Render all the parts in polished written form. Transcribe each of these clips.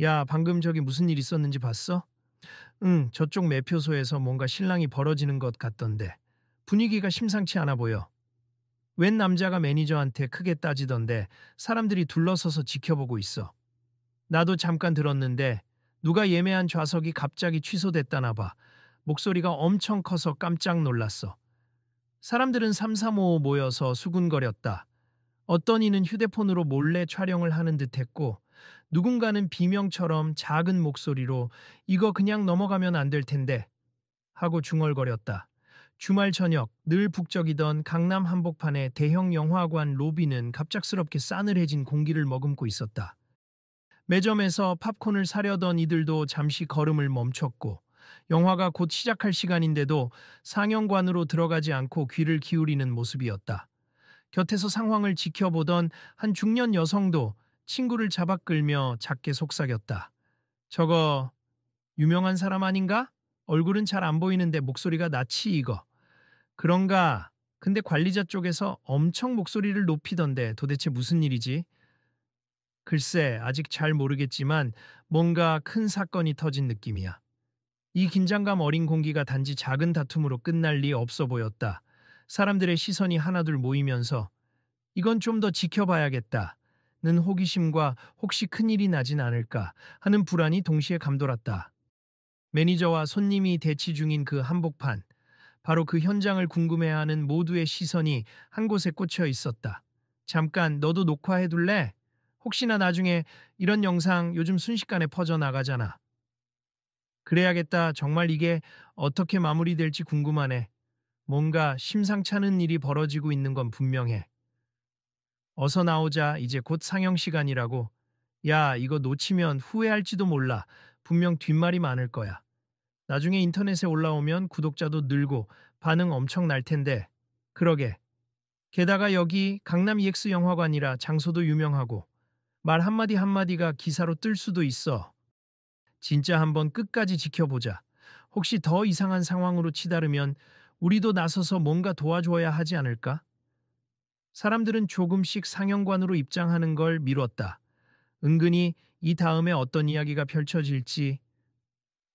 야, 방금 저기 무슨 일 있었는지 봤어? 응, 저쪽 매표소에서 뭔가 실랑이 벌어지는 것 같던데. 분위기가 심상치 않아 보여. 웬 남자가 매니저한테 크게 따지던데 사람들이 둘러서서 지켜보고 있어. 나도 잠깐 들었는데 누가 예매한 좌석이 갑자기 취소됐다나 봐. 목소리가 엄청 커서 깜짝 놀랐어. 사람들은 삼삼오오 모여서 수군거렸다. 어떤 이는 휴대폰으로 몰래 촬영을 하는 듯했고 누군가는 비명처럼 작은 목소리로 이거 그냥 넘어가면 안 될 텐데 하고 중얼거렸다. 주말 저녁 늘 북적이던 강남 한복판의 대형 영화관 로비는 갑작스럽게 싸늘해진 공기를 머금고 있었다. 매점에서 팝콘을 사려던 이들도 잠시 걸음을 멈췄고 영화가 곧 시작할 시간인데도 상영관으로 들어가지 않고 귀를 기울이는 모습이었다. 곁에서 상황을 지켜보던 한 중년 여성도 친구를 잡아 끌며 작게 속삭였다. 저거 유명한 사람 아닌가? 얼굴은 잘 안 보이는데 목소리가 낯이 익어. 그런가? 근데 관리자 쪽에서 엄청 목소리를 높이던데 도대체 무슨 일이지? 글쎄, 아직 잘 모르겠지만 뭔가 큰 사건이 터진 느낌이야. 이 긴장감 어린 공기가 단지 작은 다툼으로 끝날 리 없어 보였다. 사람들의 시선이 하나둘 모이면서 이건 좀 더 지켜봐야겠다. 는 호기심과 혹시 큰일이 나진 않을까 하는 불안이 동시에 감돌았다. 매니저와 손님이 대치 중인 그 한복판, 바로 그 현장을 궁금해하는 모두의 시선이 한 곳에 꽂혀 있었다. 잠깐 너도 녹화해둘래? 혹시나 나중에 이런 영상 요즘 순식간에 퍼져나가잖아. 그래야겠다. 정말 이게 어떻게 마무리될지 궁금하네. 뭔가 심상찮은 일이 벌어지고 있는 건 분명해. 어서 나오자. 이제 곧 상영 시간이라고. 야, 이거 놓치면 후회할지도 몰라. 분명 뒷말이 많을 거야. 나중에 인터넷에 올라오면 구독자도 늘고 반응 엄청 날 텐데. 그러게. 게다가 여기 강남 EX 영화관이라 장소도 유명하고 말 한마디 한마디가 기사로 뜰 수도 있어. 진짜 한번 끝까지 지켜보자. 혹시 더 이상한 상황으로 치달으면 우리도 나서서 뭔가 도와줘야 하지 않을까? 사람들은 조금씩 상영관으로 입장하는 걸 미뤘다. 은근히 이 다음에 어떤 이야기가 펼쳐질지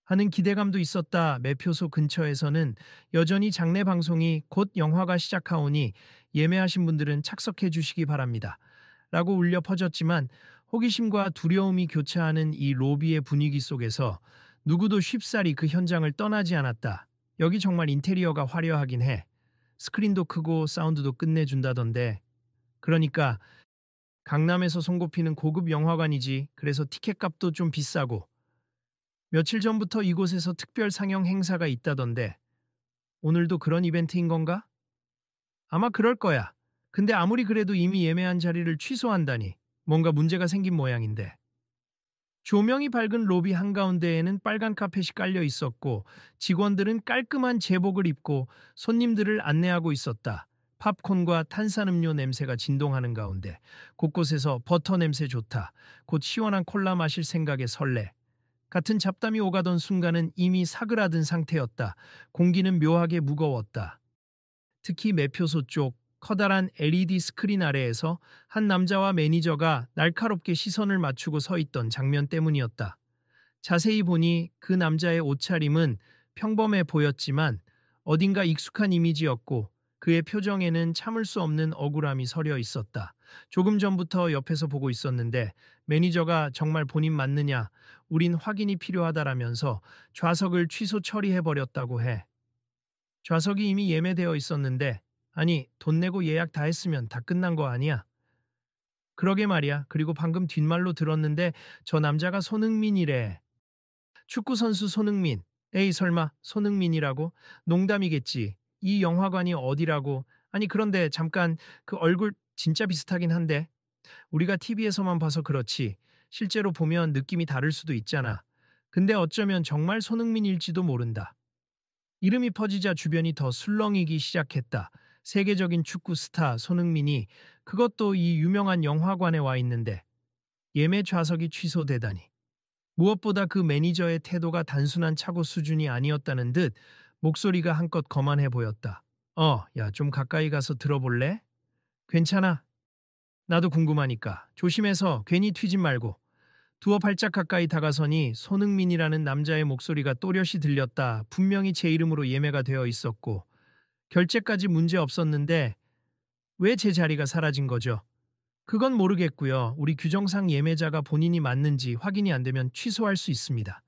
하는 기대감도 있었다. 매표소 근처에서는 여전히 장례 방송이 곧 영화가 시작하오니 예매하신 분들은 착석해 주시기 바랍니다. 라고 울려 퍼졌지만 호기심과 두려움이 교차하는 이 로비의 분위기 속에서 누구도 쉽사리 그 현장을 떠나지 않았다. 여기 정말 인테리어가 화려하긴 해. 스크린도 크고 사운드도 끝내준다던데. 그러니까 강남에서 손꼽히는 고급 영화관이지. 그래서 티켓값도 좀 비싸고. 며칠 전부터 이곳에서 특별 상영 행사가 있다던데. 오늘도 그런 이벤트인 건가? 아마 그럴 거야. 근데 아무리 그래도 이미 예매한 자리를 취소한다니 뭔가 문제가 생긴 모양인데. 조명이 밝은 로비 한가운데에는 빨간 카펫이 깔려 있었고 직원들은 깔끔한 제복을 입고 손님들을 안내하고 있었다. 팝콘과 탄산음료 냄새가 진동하는 가운데 곳곳에서 버터 냄새 좋다. 곧 시원한 콜라 마실 생각에 설레. 같은 잡담이 오가던 순간은 이미 사그라든 상태였다. 공기는 묘하게 무거웠다. 특히 매표소 쪽 커다란 LED 스크린 아래에서 한 남자와 매니저가 날카롭게 시선을 맞추고 서 있던 장면 때문이었다. 자세히 보니 그 남자의 옷차림은 평범해 보였지만 어딘가 익숙한 이미지였고 그의 표정에는 참을 수 없는 억울함이 서려 있었다. 조금 전부터 옆에서 보고 있었는데 매니저가 정말 본인 맞느냐, 우린 확인이 필요하다라면서 좌석을 취소 처리해버렸다고 해. 좌석이 이미 예매되어 있었는데 아니 돈 내고 예약 다 했으면 다 끝난 거 아니야? 그러게 말이야. 그리고 방금 뒷말로 들었는데 저 남자가 손흥민이래. 축구선수 손흥민. 에이 설마 손흥민이라고? 농담이겠지. 이 영화관이 어디라고? 아니 그런데 잠깐 그 얼굴 진짜 비슷하긴 한데 우리가 TV에서만 봐서 그렇지 실제로 보면 느낌이 다를 수도 있잖아. 근데 어쩌면 정말 손흥민일지도 모른다. 이름이 퍼지자 주변이 더 술렁이기 시작했다. 세계적인 축구 스타 손흥민이 그것도 이 유명한 영화관에 와 있는데 예매 좌석이 취소되다니. 무엇보다 그 매니저의 태도가 단순한 착오 수준이 아니었다는 듯 목소리가 한껏 거만해 보였다. 야, 좀 가까이 가서 들어볼래? 괜찮아. 나도 궁금하니까. 조심해서 괜히 튀진 말고. 두어 발짝 가까이 다가서니 손흥민이라는 남자의 목소리가 또렷이 들렸다. 분명히 제 이름으로 예매가 되어 있었고 결제까지 문제 없었는데 왜 제 자리가 사라진 거죠? 그건 모르겠고요. 우리 규정상 예매자가 본인이 맞는지 확인이 안 되면 취소할 수 있습니다.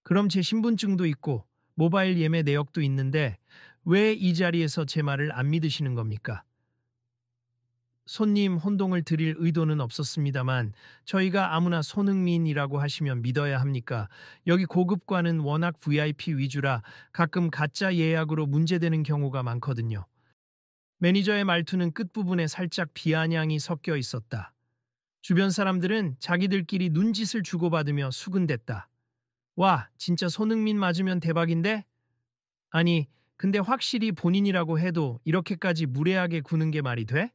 그럼 제 신분증도 있고 모바일 예매 내역도 있는데 왜 이 자리에서 제 말을 안 믿으시는 겁니까? 손님 혼동을 드릴 의도는 없었습니다만 저희가 아무나 손흥민이라고 하시면 믿어야 합니까? 여기 고급과는 워낙 VIP 위주라 가끔 가짜 예약으로 문제되는 경우가 많거든요. 매니저의 말투는 끝부분에 살짝 비아냥이 섞여 있었다. 주변 사람들은 자기들끼리 눈짓을 주고받으며 수군댔다. 와, 진짜 손흥민 맞으면 대박인데? 아니, 근데 확실히 본인이라고 해도 이렇게까지 무례하게 구는 게 말이 돼?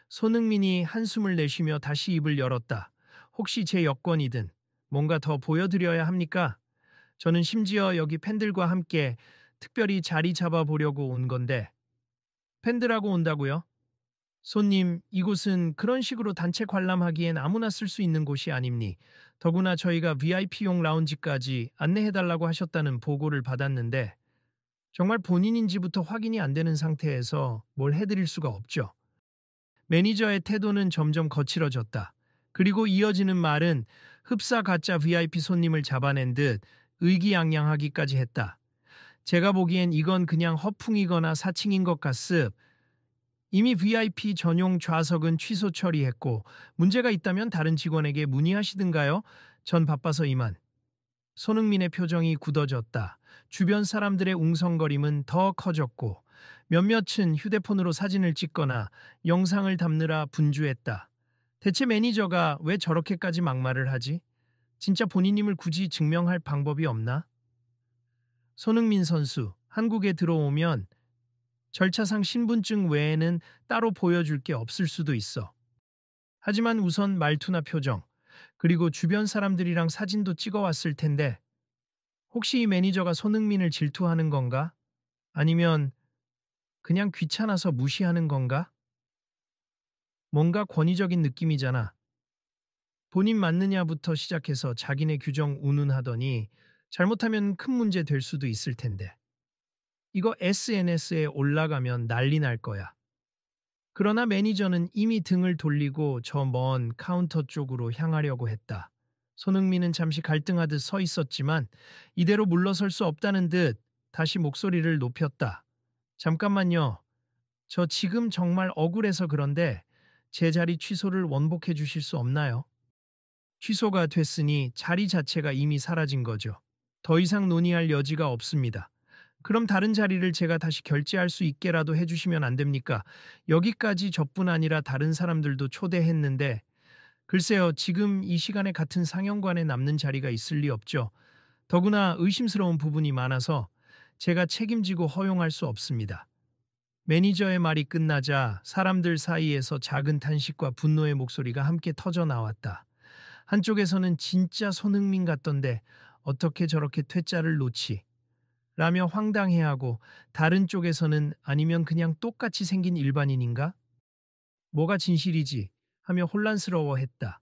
손흥민이 한숨을 내쉬며 다시 입을 열었다. 혹시 제 여권이든 뭔가 더 보여드려야 합니까? 저는 심지어 여기 팬들과 함께 특별히 자리 잡아보려고 온 건데 팬들하고 온다고요? 손님, 이곳은 그런 식으로 단체 관람하기엔 아무나 쓸 수 있는 곳이 아닙니. 더구나 저희가 VIP용 라운지까지 안내해달라고 하셨다는 보고를 받았는데 정말 본인인지부터 확인이 안 되는 상태에서 뭘 해드릴 수가 없죠. 매니저의 태도는 점점 거칠어졌다. 그리고 이어지는 말은 흡사 가짜 VIP 손님을 잡아낸 듯 의기양양하기까지 했다. 제가 보기엔 이건 그냥 허풍이거나 사칭인 것 같습. 이미 VIP 전용 좌석은 취소 처리했고 문제가 있다면 다른 직원에게 문의하시든가요? 전 바빠서 이만. 손흥민의 표정이 굳어졌다. 주변 사람들의 웅성거림은 더 커졌고 몇몇은 휴대폰으로 사진을 찍거나 영상을 담느라 분주했다. 대체 매니저가 왜 저렇게까지 막말을 하지? 진짜 본인임을 굳이 증명할 방법이 없나? 손흥민 선수, 한국에 들어오면 절차상 신분증 외에는 따로 보여줄 게 없을 수도 있어. 하지만 우선 말투나 표정, 그리고 주변 사람들이랑 사진도 찍어왔을 텐데 혹시 이 매니저가 손흥민을 질투하는 건가? 아니면 그냥 귀찮아서 무시하는 건가? 뭔가 권위적인 느낌이잖아. 본인 맞느냐부터 시작해서 자기네 규정 운운하더니 잘못하면 큰 문제 될 수도 있을 텐데. 이거 SNS에 올라가면 난리 날 거야. 그러나 매니저는 이미 등을 돌리고 저 먼 카운터 쪽으로 향하려고 했다. 손흥민은 잠시 갈등하듯 서 있었지만 이대로 물러설 수 없다는 듯 다시 목소리를 높였다. 잠깐만요. 저 지금 정말 억울해서 그런데 제 자리 취소를 원복해 주실 수 없나요? 취소가 됐으니 자리 자체가 이미 사라진 거죠. 더 이상 논의할 여지가 없습니다. 그럼 다른 자리를 제가 다시 결제할 수 있게라도 해주시면 안 됩니까? 여기까지 저뿐 아니라 다른 사람들도 초대했는데 글쎄요, 지금 이 시간에 같은 상영관에 남는 자리가 있을 리 없죠. 더구나 의심스러운 부분이 많아서 제가 책임지고 허용할 수 없습니다. 매니저의 말이 끝나자 사람들 사이에서 작은 탄식과 분노의 목소리가 함께 터져 나왔다. 한쪽에서는 진짜 손흥민 같던데 어떻게 저렇게 퇴짜를 놓지? 라며 황당해하고 다른 쪽에서는 아니면 그냥 똑같이 생긴 일반인인가? 뭐가 진실이지? 하며 혼란스러워했다.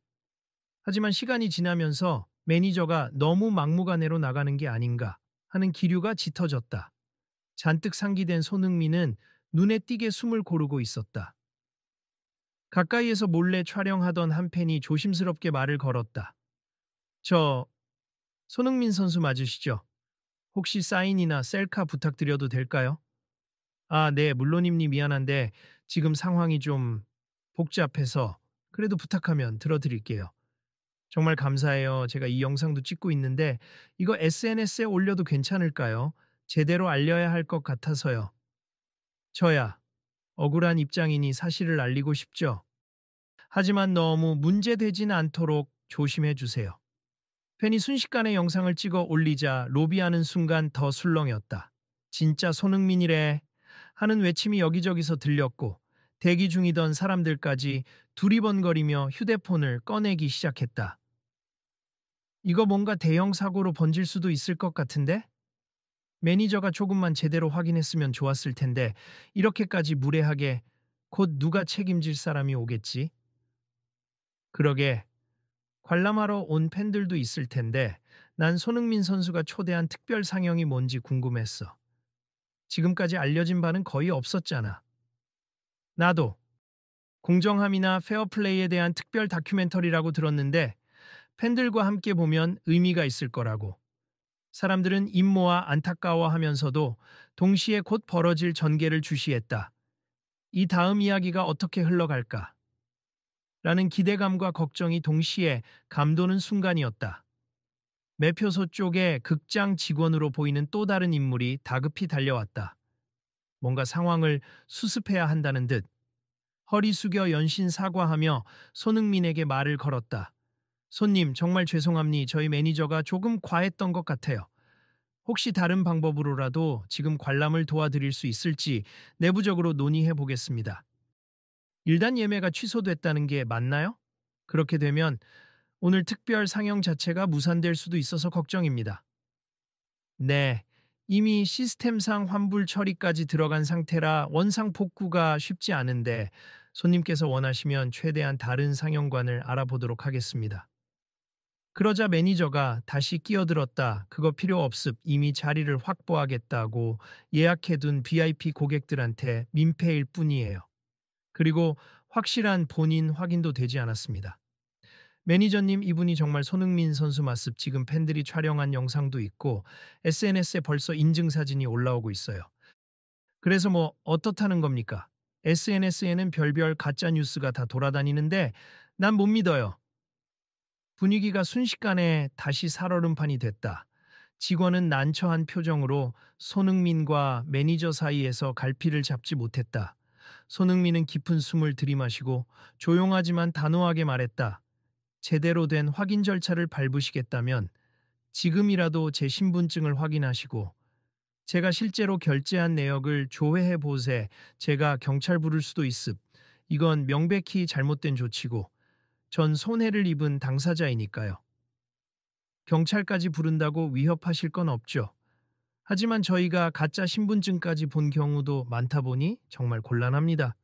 하지만 시간이 지나면서 매니저가 너무 막무가내로 나가는 게 아닌가 하는 기류가 짙어졌다. 잔뜩 상기된 손흥민은 눈에 띄게 숨을 고르고 있었다. 가까이에서 몰래 촬영하던 한 팬이 조심스럽게 말을 걸었다. 저 손흥민 선수 맞으시죠? 혹시 사인이나 셀카 부탁드려도 될까요? 아, 네, 물론입니 미안한데 지금 상황이 좀 복잡해서 그래도 부탁하면 들어드릴게요. 정말 감사해요. 제가 이 영상도 찍고 있는데 이거 SNS에 올려도 괜찮을까요? 제대로 알려야 할 것 같아서요. 저야 억울한 입장이니 사실을 알리고 싶죠. 하지만 너무 문제되진 않도록 조심해 주세요. 팬이 순식간에 영상을 찍어 올리자 로비하는 순간 더 술렁였다. 진짜 손흥민이래 하는 외침이 여기저기서 들렸고 대기 중이던 사람들까지 두리번거리며 휴대폰을 꺼내기 시작했다. 이거 뭔가 대형 사고로 번질 수도 있을 것 같은데? 매니저가 조금만 제대로 확인했으면 좋았을 텐데 이렇게까지 무례하게 곧 누가 책임질 사람이 오겠지? 그러게 관람하러 온 팬들도 있을 텐데 난 손흥민 선수가 초대한 특별 상영이 뭔지 궁금했어. 지금까지 알려진 바는 거의 없었잖아. 나도 공정함이나 페어플레이에 대한 특별 다큐멘터리라고 들었는데 팬들과 함께 보면 의미가 있을 거라고. 사람들은 임모와 안타까워하면서도 동시에 곧 벌어질 전개를 주시했다. 이 다음 이야기가 어떻게 흘러갈까? 라는 기대감과 걱정이 동시에 감도는 순간이었다. 매표소 쪽에 극장 직원으로 보이는 또 다른 인물이 다급히 달려왔다. 뭔가 상황을 수습해야 한다는 듯 허리 숙여 연신 사과하며 손흥민에게 말을 걸었다. 손님, 정말 죄송합니. 저희 매니저가 조금 과했던 것 같아요. 혹시 다른 방법으로라도 지금 관람을 도와드릴 수 있을지 내부적으로 논의해 보겠습니다. 일단 예매가 취소됐다는 게 맞나요? 그렇게 되면 오늘 특별 상영 자체가 무산될 수도 있어서 걱정입니다. 네, 이미 시스템상 환불 처리까지 들어간 상태라 원상 복구가 쉽지 않은데 손님께서 원하시면 최대한 다른 상영관을 알아보도록 하겠습니다. 그러자 매니저가 다시 끼어들었다. 그거 필요 없습. 이미 자리를 확보하겠다고 예약해둔 VIP 고객들한테 민폐일 뿐이에요. 그리고 확실한 본인 확인도 되지 않았습니다. 매니저님, 이분이 정말 손흥민 선수 맞습. 지금 팬들이 촬영한 영상도 있고 SNS에 벌써 인증 사진이 올라오고 있어요. 그래서 뭐 어떻다는 겁니까? SNS에는 별별 가짜 뉴스가 다 돌아다니는데 난 못 믿어요. 분위기가 순식간에 다시 살얼음판이 됐다. 직원은 난처한 표정으로 손흥민과 매니저 사이에서 갈피를 잡지 못했다. 손흥민은 깊은 숨을 들이마시고 조용하지만 단호하게 말했다. 제대로 된 확인 절차를 밟으시겠다면 지금이라도 제 신분증을 확인하시고 제가 실제로 결제한 내역을 조회해 보세. 제가 경찰 부를 수도 있습. 이건 명백히 잘못된 조치고 전 손해를 입은 당사자이니까요. 경찰까지 부른다고 위협하실 건 없죠. 하지만 저희가 가짜 신분증까지 본 경우도 많다 보니 정말 곤란합니다.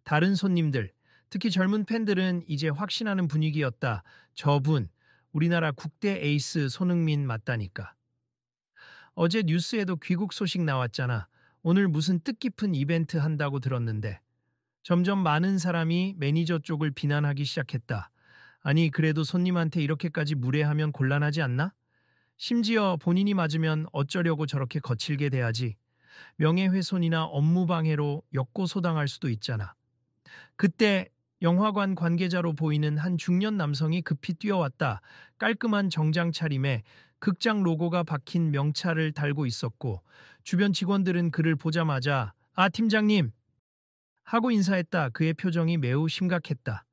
다른 손님들, 특히 젊은 팬들은 이제 확신하는 분위기였다. 저분, 우리나라 국대 에이스 손흥민 맞다니까. 어제 뉴스에도 귀국 소식 나왔잖아. 오늘 무슨 뜻깊은 이벤트 한다고 들었는데. 점점 많은 사람이 매니저 쪽을 비난하기 시작했다. 아니, 그래도 손님한테 이렇게까지 무례하면 곤란하지 않나? 심지어 본인이 맞으면 어쩌려고 저렇게 거칠게 대하지. 명예훼손이나 업무방해로 역고소당할 수도 있잖아. 그때 영화관 관계자로 보이는 한 중년 남성이 급히 뛰어왔다. 깔끔한 정장 차림에 극장 로고가 박힌 명찰을 달고 있었고 주변 직원들은 그를 보자마자 "아, 팀장님!" 하고 인사했다. 그의 표정이 매우 심각했다.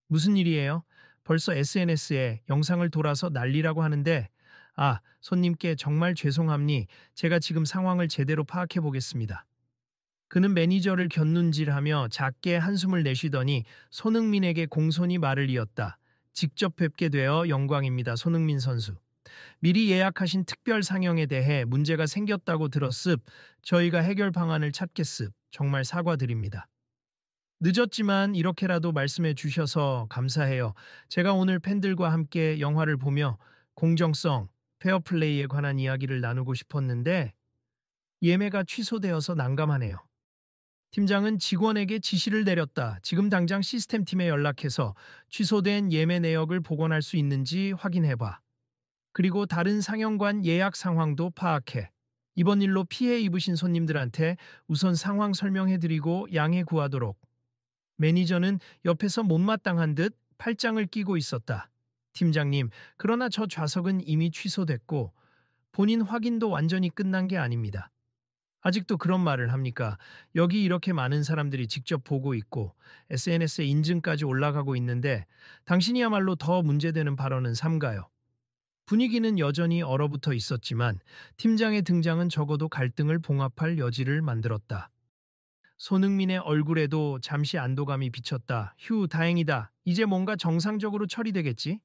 무슨 일이에요? 벌써 SNS에 영상을 돌아서 난리라고 하는데 "아, 손님께 정말 죄송합니. 제가 지금 상황을 제대로 파악해 보겠습니다." 그는 매니저를 곁눈질하며 작게 한숨을 내쉬더니 손흥민에게 공손히 말을 이었다. "직접 뵙게 되어 영광입니다, 손흥민 선수. 미리 예약하신 특별 상영에 대해 문제가 생겼다고 들었습. 저희가 해결 방안을 찾겠습. 정말 사과드립니다. 늦었지만 이렇게라도 말씀해 주셔서 감사해요. 제가 오늘 팬들과 함께 영화를 보며 공정성, 페어플레이에 관한 이야기를 나누고 싶었는데 예매가 취소되어서 난감하네요." 팀장은 직원에게 지시를 내렸다. "지금 당장 시스템팀에 연락해서 취소된 예매 내역을 복원할 수 있는지 확인해봐. 그리고 다른 상영관 예약 상황도 파악해. 이번 일로 피해 입으신 손님들한테 우선 상황 설명해드리고 양해 구하도록." 매니저는 옆에서 못마땅한 듯 팔짱을 끼고 있었다. "팀장님, 그러나 저 좌석은 이미 취소됐고 본인 확인도 완전히 끝난 게 아닙니다. 아직도 그런 말을 합니까? 여기 이렇게 많은 사람들이 직접 보고 있고 SNS에 인증까지 올라가고 있는데 당신이야말로 더 문제되는 발언은 삼가요." 분위기는 여전히 얼어붙어 있었지만 팀장의 등장은 적어도 갈등을 봉합할 여지를 만들었다. 손흥민의 얼굴에도 잠시 안도감이 비쳤다. "휴, 다행이다. 이제 뭔가 정상적으로 처리되겠지?"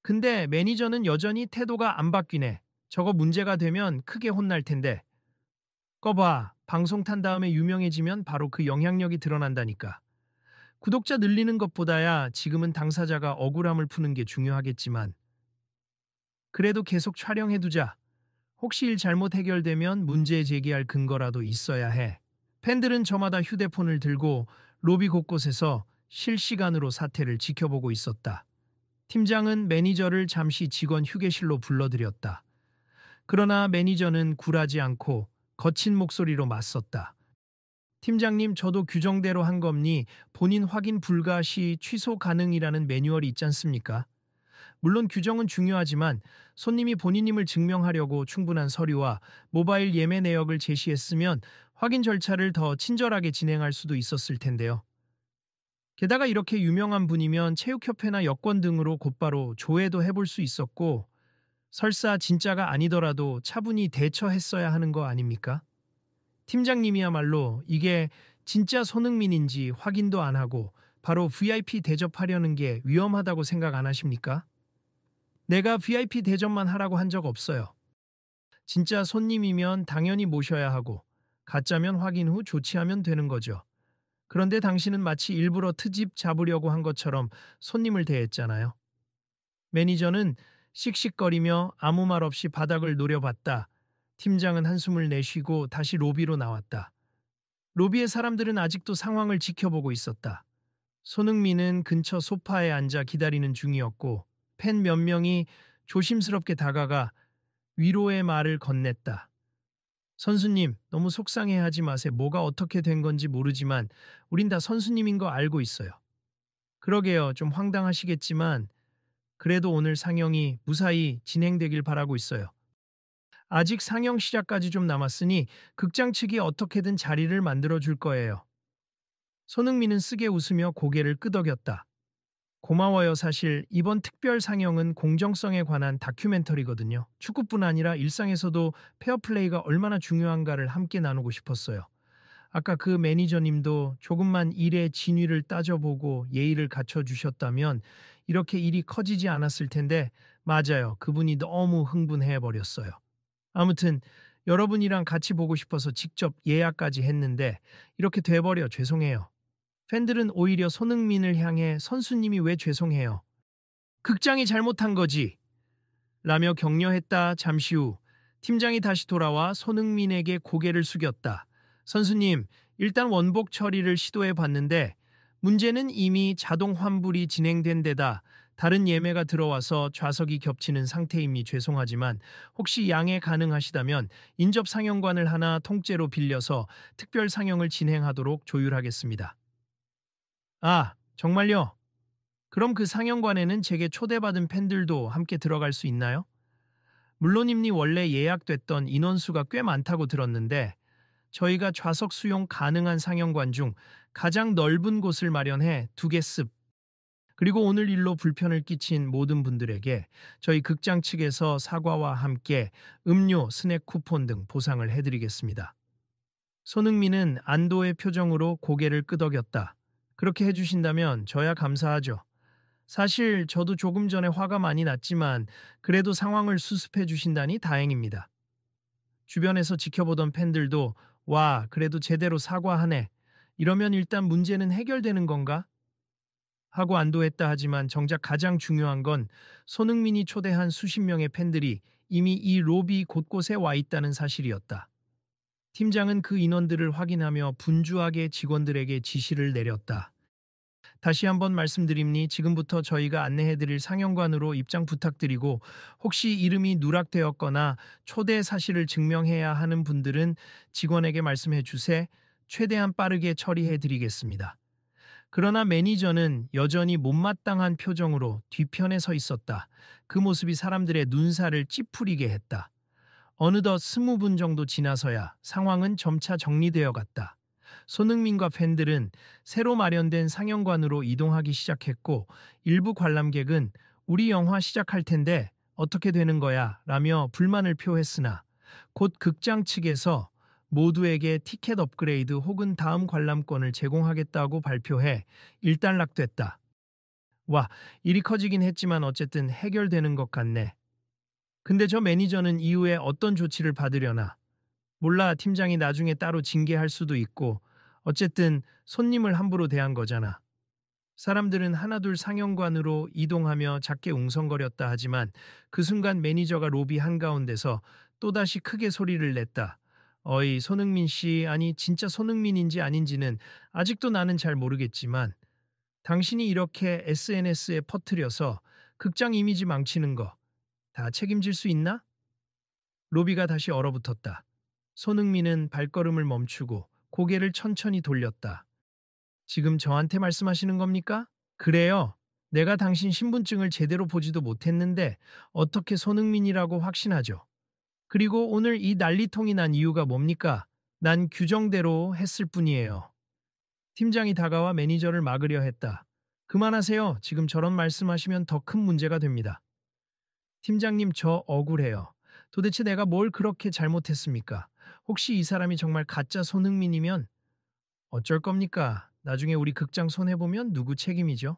근데 매니저는 여전히 태도가 안 바뀌네. "저거 문제가 되면 크게 혼날 텐데." "꺼봐. 방송 탄 다음에 유명해지면 바로 그 영향력이 드러난다니까." 구독자 늘리는 것보다야 지금은 당사자가 억울함을 푸는 게 중요하겠지만 그래도 계속 촬영해두자. 혹시 일 잘못 해결되면 문제 제기할 근거라도 있어야 해. 팬들은 저마다 휴대폰을 들고 로비 곳곳에서 실시간으로 사태를 지켜보고 있었다. 팀장은 매니저를 잠시 직원 휴게실로 불러들였다. 그러나 매니저는 굴하지 않고 거친 목소리로 맞섰다. 팀장님, 저도 규정대로 한 겁니 본인 확인 불가 시 취소 가능이라는 매뉴얼이 있지 않습니까? 물론 규정은 중요하지만 손님이 본인임을 증명하려고 충분한 서류와 모바일 예매 내역을 제시했으면 확인 절차를 더 친절하게 진행할 수도 있었을 텐데요. 게다가 이렇게 유명한 분이면 체육협회나 여권 등으로 곧바로 조회도 해볼 수 있었고 설사 진짜가 아니더라도 차분히 대처했어야 하는 거 아닙니까? 팀장님이야말로 이게 진짜 손흥민인지 확인도 안 하고 바로 VIP 대접하려는 게 위험하다고 생각 안 하십니까? 내가 VIP 대접만 하라고 한 적 없어요. 진짜 손님이면 당연히 모셔야 하고 가짜면 확인 후 조치하면 되는 거죠. 그런데 당신은 마치 일부러 트집 잡으려고 한 것처럼 손님을 대했잖아요. 매니저는 씩씩거리며 아무 말 없이 바닥을 노려봤다. 팀장은 한숨을 내쉬고 다시 로비로 나왔다. 로비의 사람들은 아직도 상황을 지켜보고 있었다. 손흥민은 근처 소파에 앉아 기다리는 중이었고 팬 몇 명이 조심스럽게 다가가 위로의 말을 건넸다. 선수님, 너무 속상해하지 마세요. 뭐가 어떻게 된 건지 모르지만 우린 다 선수님인 거 알고 있어요. 그러게요. 좀 황당하시겠지만 그래도 오늘 상영이 무사히 진행되길 바라고 있어요. 아직 상영 시작까지 좀 남았으니 극장 측이 어떻게든 자리를 만들어 줄 거예요. 손흥민은 쓰게 웃으며 고개를 끄덕였다. 고마워요. 사실 이번 특별 상영은 공정성에 관한 다큐멘터리거든요. 축구뿐 아니라 일상에서도 페어플레이가 얼마나 중요한가를 함께 나누고 싶었어요. 아까 그 매니저님도 조금만 일의 진위를 따져보고 예의를 갖춰주셨다면 이렇게 일이 커지지 않았을 텐데 맞아요. 그분이 너무 흥분해버렸어요. 아무튼 여러분이랑 같이 보고 싶어서 직접 예약까지 했는데 이렇게 돼버려 죄송해요. 팬들은 오히려 손흥민을 향해 선수님이 왜 죄송해요? 극장이 잘못한 거지. 라며 격려했다. 잠시 후 팀장이 다시 돌아와 손흥민에게 고개를 숙였다. 선수님, 일단 원복 처리를 시도해 봤는데 문제는 이미 자동 환불이 진행된 데다 다른 예매가 들어와서 좌석이 겹치는 상태임이 죄송하지만 혹시 양해 가능하시다면 인접 상영관을 하나 통째로 빌려서 특별 상영을 진행하도록 조율하겠습니다. 아, 정말요? 그럼 그 상영관에는 제게 초대받은 팬들도 함께 들어갈 수 있나요? 물론입니 원래 예약됐던 인원수가 꽤 많다고 들었는데 저희가 좌석 수용 가능한 상영관 중 가장 넓은 곳을 마련해 2개 습. 그리고 오늘 일로 불편을 끼친 모든 분들에게 저희 극장 측에서 사과와 함께 음료, 스낵 쿠폰 등 보상을 해드리겠습니다. 손흥민은 안도의 표정으로 고개를 끄덕였다. 그렇게 해주신다면 저야 감사하죠. 사실 저도 조금 전에 화가 많이 났지만 그래도 상황을 수습해 주신다니 다행입니다. 주변에서 지켜보던 팬들도 와, 그래도 제대로 사과하네. 이러면 일단 문제는 해결되는 건가? 하고 안도했다 하지만 정작 가장 중요한 건 손흥민이 초대한 수십 명의 팬들이 이미 이 로비 곳곳에 와 있다는 사실이었다. 팀장은 그 인원들을 확인하며 분주하게 직원들에게 지시를 내렸다. 다시 한번 말씀드립니 지금부터 저희가 안내해드릴 상영관으로 입장 부탁드리고 혹시 이름이 누락되었거나 초대 사실을 증명해야 하는 분들은 직원에게 말씀해 주세 최대한 빠르게 처리해드리겠습니다. 그러나 매니저는 여전히 못마땅한 표정으로 뒤편에 서 있었다. 그 모습이 사람들의 눈살을 찌푸리게 했다. 어느덧 20분 정도 지나서야 상황은 점차 정리되어 갔다. 손흥민과 팬들은 새로 마련된 상영관으로 이동하기 시작했고 일부 관람객은 우리 영화 시작할 텐데 어떻게 되는 거야? 라며 불만을 표했으나 곧 극장 측에서 모두에게 티켓 업그레이드 혹은 다음 관람권을 제공하겠다고 발표해 일단락됐다. 와, 일이 커지긴 했지만 어쨌든 해결되는 것 같네. 근데 저 매니저는 이후에 어떤 조치를 받으려나? 몰라, 팀장이 나중에 따로 징계할 수도 있고 어쨌든 손님을 함부로 대한 거잖아. 사람들은 하나둘 상영관으로 이동하며 작게 웅성거렸다 하지만 그 순간 매니저가 로비 한가운데서 또다시 크게 소리를 냈다. 어이, 손흥민 씨, 아니 진짜 손흥민인지 아닌지는 아직도 나는 잘 모르겠지만 당신이 이렇게 SNS에 퍼뜨려서 극장 이미지 망치는 거 다 책임질 수 있나? 로비가 다시 얼어붙었다. 손흥민은 발걸음을 멈추고 고개를 천천히 돌렸다. 지금 저한테 말씀하시는 겁니까? 그래요. 내가 당신 신분증을 제대로 보지도 못했는데 어떻게 손흥민이라고 확신하죠? 그리고 오늘 이 난리통이 난 이유가 뭡니까? 난 규정대로 했을 뿐이에요. 팀장이 다가와 매니저를 막으려 했다. 그만하세요. 지금 저런 말씀하시면 더 큰 문제가 됩니다. 팀장님, 저 억울해요. 도대체 내가 뭘 그렇게 잘못했습니까? 혹시 이 사람이 정말 가짜 손흥민이면 어쩔 겁니까? 나중에 우리 극장 손해보면 누구 책임이죠?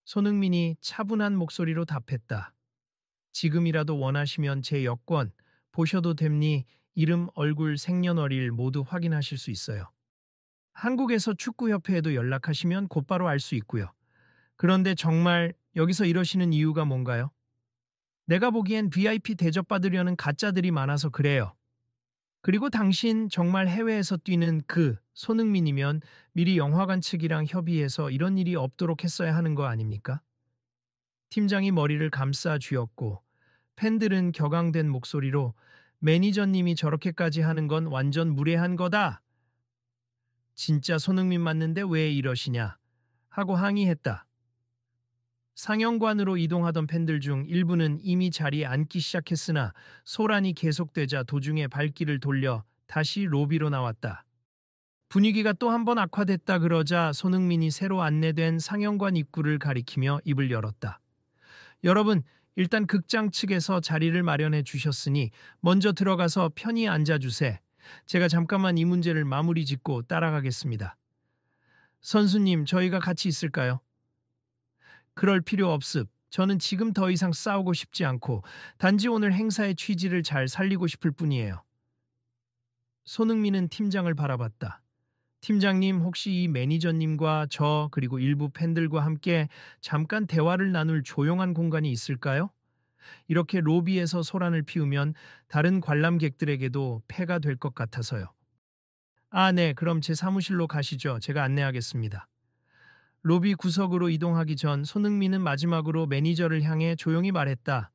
손흥민이 차분한 목소리로 답했다. 지금이라도 원하시면 제 여권 보셔도 됩니? 이름, 얼굴, 생년월일 모두 확인하실 수 있어요. 한국에서 축구협회에도 연락하시면 곧바로 알 수 있고요. 그런데 정말 여기서 이러시는 이유가 뭔가요? 내가 보기엔 VIP 대접받으려는 가짜들이 많아서 그래요. 그리고 당신 정말 해외에서 뛰는 그 손흥민이면 미리 영화관 측이랑 협의해서 이런 일이 없도록 했어야 하는 거 아닙니까? 팀장이 머리를 감싸 쥐었고 팬들은 격앙된 목소리로 매니저님이 저렇게까지 하는 건 완전 무례한 거다. 진짜 손흥민 맞는데 왜 이러시냐 하고 항의했다. 상영관으로 이동하던 팬들 중 일부는 이미 자리에 앉기 시작했으나 소란이 계속되자 도중에 발길을 돌려 다시 로비로 나왔다. 분위기가 또 한 번 악화됐다 그러자 손흥민이 새로 안내된 상영관 입구를 가리키며 입을 열었다. 여러분, 일단 극장 측에서 자리를 마련해 주셨으니 먼저 들어가서 편히 앉아주세. 제가 잠깐만 이 문제를 마무리 짓고 따라가겠습니다. 선수님, 저희가 같이 있을까요? 그럴 필요 없습. 저는 지금 더 이상 싸우고 싶지 않고 단지 오늘 행사의 취지를 잘 살리고 싶을 뿐이에요. 손흥민은 팀장을 바라봤다. 팀장님, 혹시 이 매니저님과 저 그리고 일부 팬들과 함께 잠깐 대화를 나눌 조용한 공간이 있을까요? 이렇게 로비에서 소란을 피우면 다른 관람객들에게도 폐가 될 것 같아서요. 아, 네, 그럼 제 사무실로 가시죠. 제가 안내하겠습니다. 로비 구석으로 이동하기 전 손흥민은 마지막으로 매니저를 향해 조용히 말했다.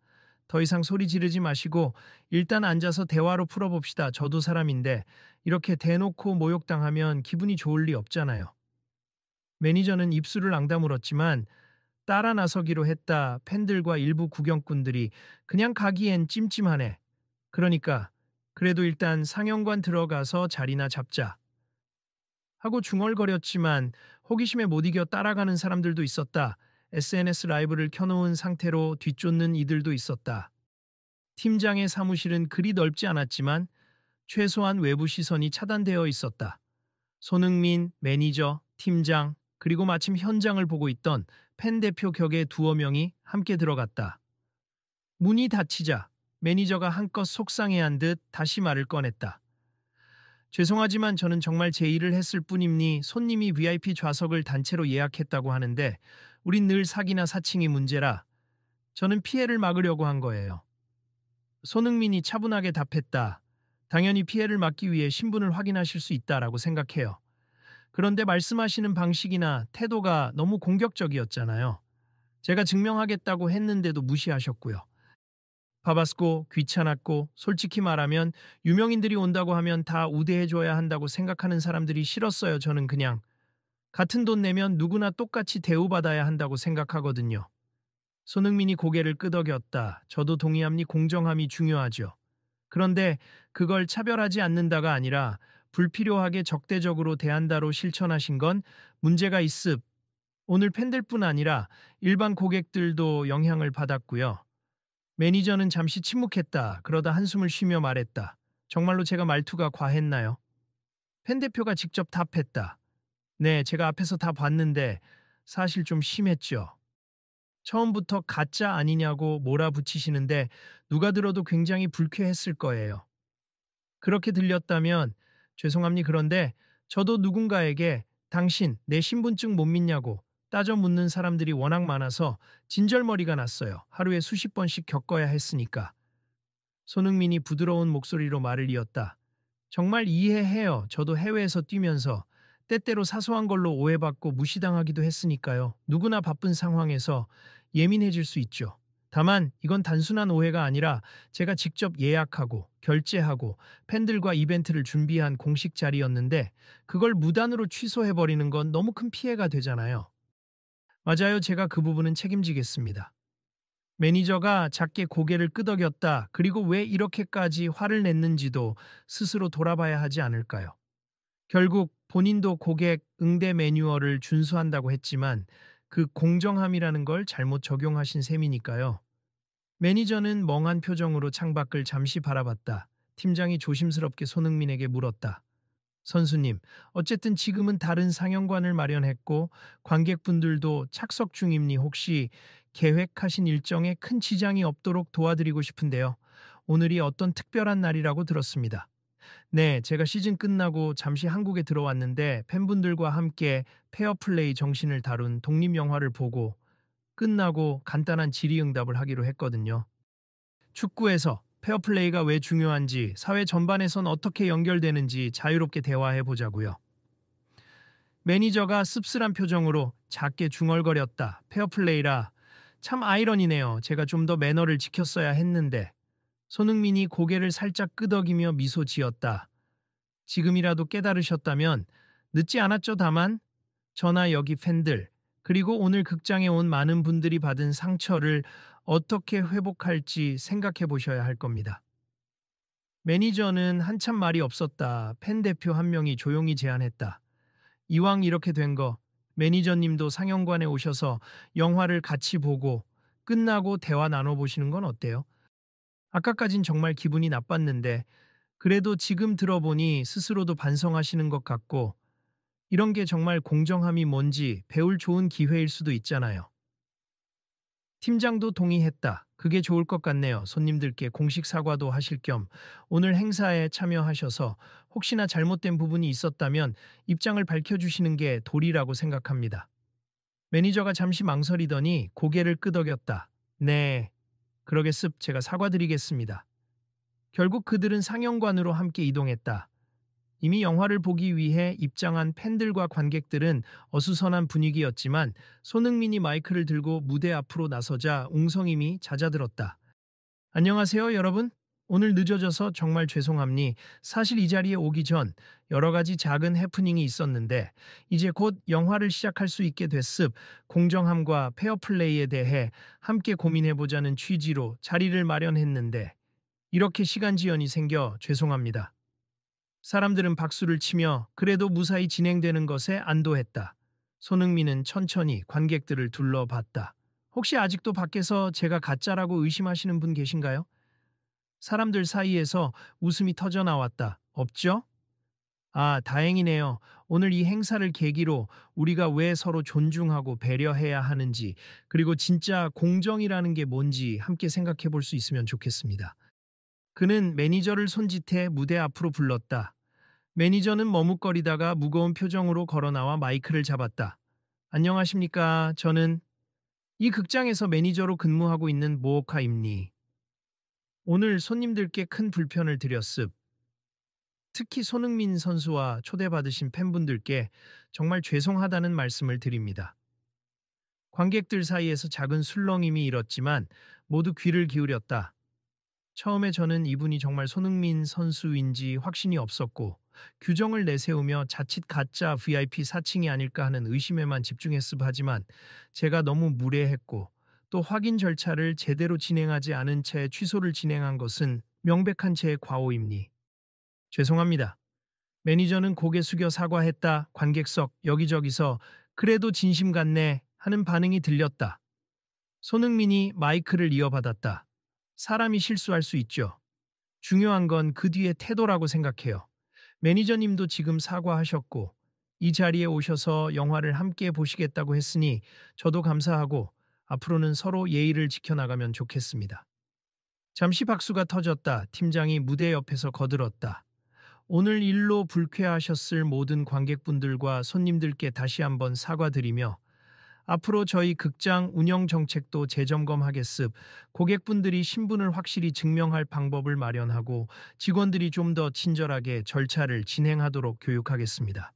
더 이상 소리 지르지 마시고 일단 앉아서 대화로 풀어봅시다. 저도 사람인데 이렇게 대놓고 모욕당하면 기분이 좋을 리 없잖아요. 매니저는 입술을 앙다물었지만 따라 나서기로 했다. 팬들과 일부 구경꾼들이 그냥 가기엔 찜찜하네. 그러니까 그래도 일단 상영관 들어가서 자리나 잡자. 하고 중얼거렸지만 호기심에 못 이겨 따라가는 사람들도 있었다. SNS 라이브를 켜놓은 상태로 뒤쫓는 이들도 있었다. 팀장의 사무실은 그리 넓지 않았지만 최소한 외부 시선이 차단되어 있었다. 손흥민, 매니저, 팀장, 그리고 마침 현장을 보고 있던 팬 대표 격의 두어 명이 함께 들어갔다. 문이 닫히자 매니저가 한껏 속상해한 듯 다시 말을 꺼냈다. 죄송하지만 저는 정말 제 일을 했을 뿐이니 손님이 VIP 좌석을 단체로 예약했다고 하는데 우린 늘 사기나 사칭이 문제라 저는 피해를 막으려고 한 거예요. 손흥민이 차분하게 답했다. 당연히 피해를 막기 위해 신분을 확인하실 수 있다라고 생각해요. 그런데 말씀하시는 방식이나 태도가 너무 공격적이었잖아요. 제가 증명하겠다고 했는데도 무시하셨고요. 바봤고 귀찮았고 솔직히 말하면 유명인들이 온다고 하면 다 우대해줘야 한다고 생각하는 사람들이 싫었어요. 저는 그냥 같은 돈 내면 누구나 똑같이 대우받아야 한다고 생각하거든요. 손흥민이 고개를 끄덕였다. 저도 동의합니. 공정함이 중요하죠. 그런데 그걸 차별하지 않는다가 아니라 불필요하게 적대적으로 대한다로 실천하신 건 문제가 있습. 오늘 팬들뿐 아니라 일반 고객들도 영향을 받았고요. 매니저는 잠시 침묵했다. 그러다 한숨을 쉬며 말했다. 정말로 제가 말투가 과했나요? 팬 대표가 직접 답했다. 네, 제가 앞에서 다 봤는데 사실 좀 심했죠. 처음부터 가짜 아니냐고 몰아붙이시는데 누가 들어도 굉장히 불쾌했을 거예요. 그렇게 들렸다면 죄송합니. 그런데 저도 누군가에게 당신 내 신분증 못 믿냐고 따져 묻는 사람들이 워낙 많아서 진절머리가 났어요. 하루에 수십 번씩 겪어야 했으니까. 손흥민이 부드러운 목소리로 말을 이었다. 정말 이해해요. 저도 해외에서 뛰면서 때때로 사소한 걸로 오해받고 무시당하기도 했으니까요. 누구나 바쁜 상황에서 예민해질 수 있죠. 다만 이건 단순한 오해가 아니라 제가 직접 예약하고 결제하고 팬들과 이벤트를 준비한 공식 자리였는데 그걸 무단으로 취소해버리는 건 너무 큰 피해가 되잖아요. 맞아요. 제가 그 부분은 책임지겠습니다. 매니저가 작게 고개를 끄덕였다. 그리고 왜 이렇게까지 화를 냈는지도 스스로 돌아봐야 하지 않을까요? 결국 본인도 고객 응대 매뉴얼을 준수한다고 했지만 그 공정함이라는 걸 잘못 적용하신 셈이니까요. 매니저는 멍한 표정으로 창밖을 잠시 바라봤다. 팀장이 조심스럽게 손흥민에게 물었다. 선수님, 어쨌든 지금은 다른 상영관을 마련했고 관객분들도 착석 중이니 혹시 계획하신 일정에 큰 지장이 없도록 도와드리고 싶은데요. 오늘이 어떤 특별한 날이라고 들었습니다. 네, 제가 시즌 끝나고 잠시 한국에 들어왔는데 팬분들과 함께 페어플레이 정신을 다룬 독립영화를 보고 끝나고 간단한 질의응답을 하기로 했거든요. 축구에서 페어플레이가 왜 중요한지, 사회 전반에선 어떻게 연결되는지 자유롭게 대화해 보자고요. 매니저가 씁쓸한 표정으로 작게 중얼거렸다. 페어플레이라. 참 아이러니네요. 제가 좀 더 매너를 지켰어야 했는데. 손흥민이 고개를 살짝 끄덕이며 미소 지었다. 지금이라도 깨달으셨다면 늦지 않았죠. 다만 저나 여기 팬들 그리고 오늘 극장에 온 많은 분들이 받은 상처를 어떻게 회복할지 생각해 보셔야 할 겁니다. 매니저는 한참 말이 없었다. 팬 대표 한 명이 조용히 제안했다. 이왕 이렇게 된 거 매니저님도 상영관에 오셔서 영화를 같이 보고 끝나고 대화 나눠보시는 건 어때요? 아까까진 정말 기분이 나빴는데 그래도 지금 들어보니 스스로도 반성하시는 것 같고 이런 게 정말 공정함이 뭔지 배울 좋은 기회일 수도 있잖아요. 팀장도 동의했다. 그게 좋을 것 같네요. 손님들께 공식 사과도 하실 겸 오늘 행사에 참여하셔서 혹시나 잘못된 부분이 있었다면 입장을 밝혀주시는 게 도리라고 생각합니다. 매니저가 잠시 망설이더니 고개를 끄덕였다. 네, 그러겠습. 제가 사과드리겠습니다. 결국 그들은 상영관으로 함께 이동했다. 이미 영화를 보기 위해 입장한 팬들과 관객들은 어수선한 분위기였지만 손흥민이 마이크를 들고 무대 앞으로 나서자 웅성임이 잦아들었다. 안녕하세요, 여러분. 오늘 늦어져서 정말 죄송합니. 사실 이 자리에 오기 전 여러 가지 작은 해프닝이 있었는데 이제 곧 영화를 시작할 수 있게 됐습. 공정함과 페어플레이에 대해 함께 고민해보자는 취지로 자리를 마련했는데 이렇게 시간 지연이 생겨 죄송합니다. 사람들은 박수를 치며 그래도 무사히 진행되는 것에 안도했다. 손흥민은 천천히 관객들을 둘러봤다. 혹시 아직도 밖에서 제가 가짜라고 의심하시는 분 계신가요? 사람들 사이에서 웃음이 터져 나왔다. 없죠? 아, 다행이네요. 오늘 이 행사를 계기로 우리가 왜 서로 존중하고 배려해야 하는지, 그리고 진짜 공정이라는 게 뭔지 함께 생각해 볼 수 있으면 좋겠습니다. 그는 매니저를 손짓해 무대 앞으로 불렀다. 매니저는 머뭇거리다가 무거운 표정으로 걸어나와 마이크를 잡았다. 안녕하십니까. 저는 이 극장에서 매니저로 근무하고 있는 모오카입니. 오늘 손님들께 큰 불편을 드렸습. 특히 손흥민 선수와 초대받으신 팬분들께 정말 죄송하다는 말씀을 드립니다. 관객들 사이에서 작은 술렁임이 일었지만 모두 귀를 기울였다. 처음에 저는 이분이 정말 손흥민 선수인지 확신이 없었고 규정을 내세우며 자칫 가짜 VIP 사칭이 아닐까 하는 의심에만 집중했습. 하지만 제가 너무 무례했고 또 확인 절차를 제대로 진행하지 않은 채 취소를 진행한 것은 명백한 제 과오입니. 죄송합니다. 매니저는 고개 숙여 사과했다. 관객석 여기저기서 그래도 진심 같네 하는 반응이 들렸다. 손흥민이 마이크를 이어받았다. 사람이 실수할 수 있죠. 중요한 건 그 뒤의 태도라고 생각해요. 매니저님도 지금 사과하셨고 이 자리에 오셔서 영화를 함께 보시겠다고 했으니 저도 감사하고 앞으로는 서로 예의를 지켜나가면 좋겠습니다. 잠시 박수가 터졌다. 팀장이 무대 옆에서 거들었다. 오늘 일로 불쾌하셨을 모든 관객분들과 손님들께 다시 한번 사과드리며 앞으로 저희 극장 운영 정책도 재점검하겠습. 고객분들이 신분을 확실히 증명할 방법을 마련하고 직원들이 좀 더 친절하게 절차를 진행하도록 교육하겠습니다.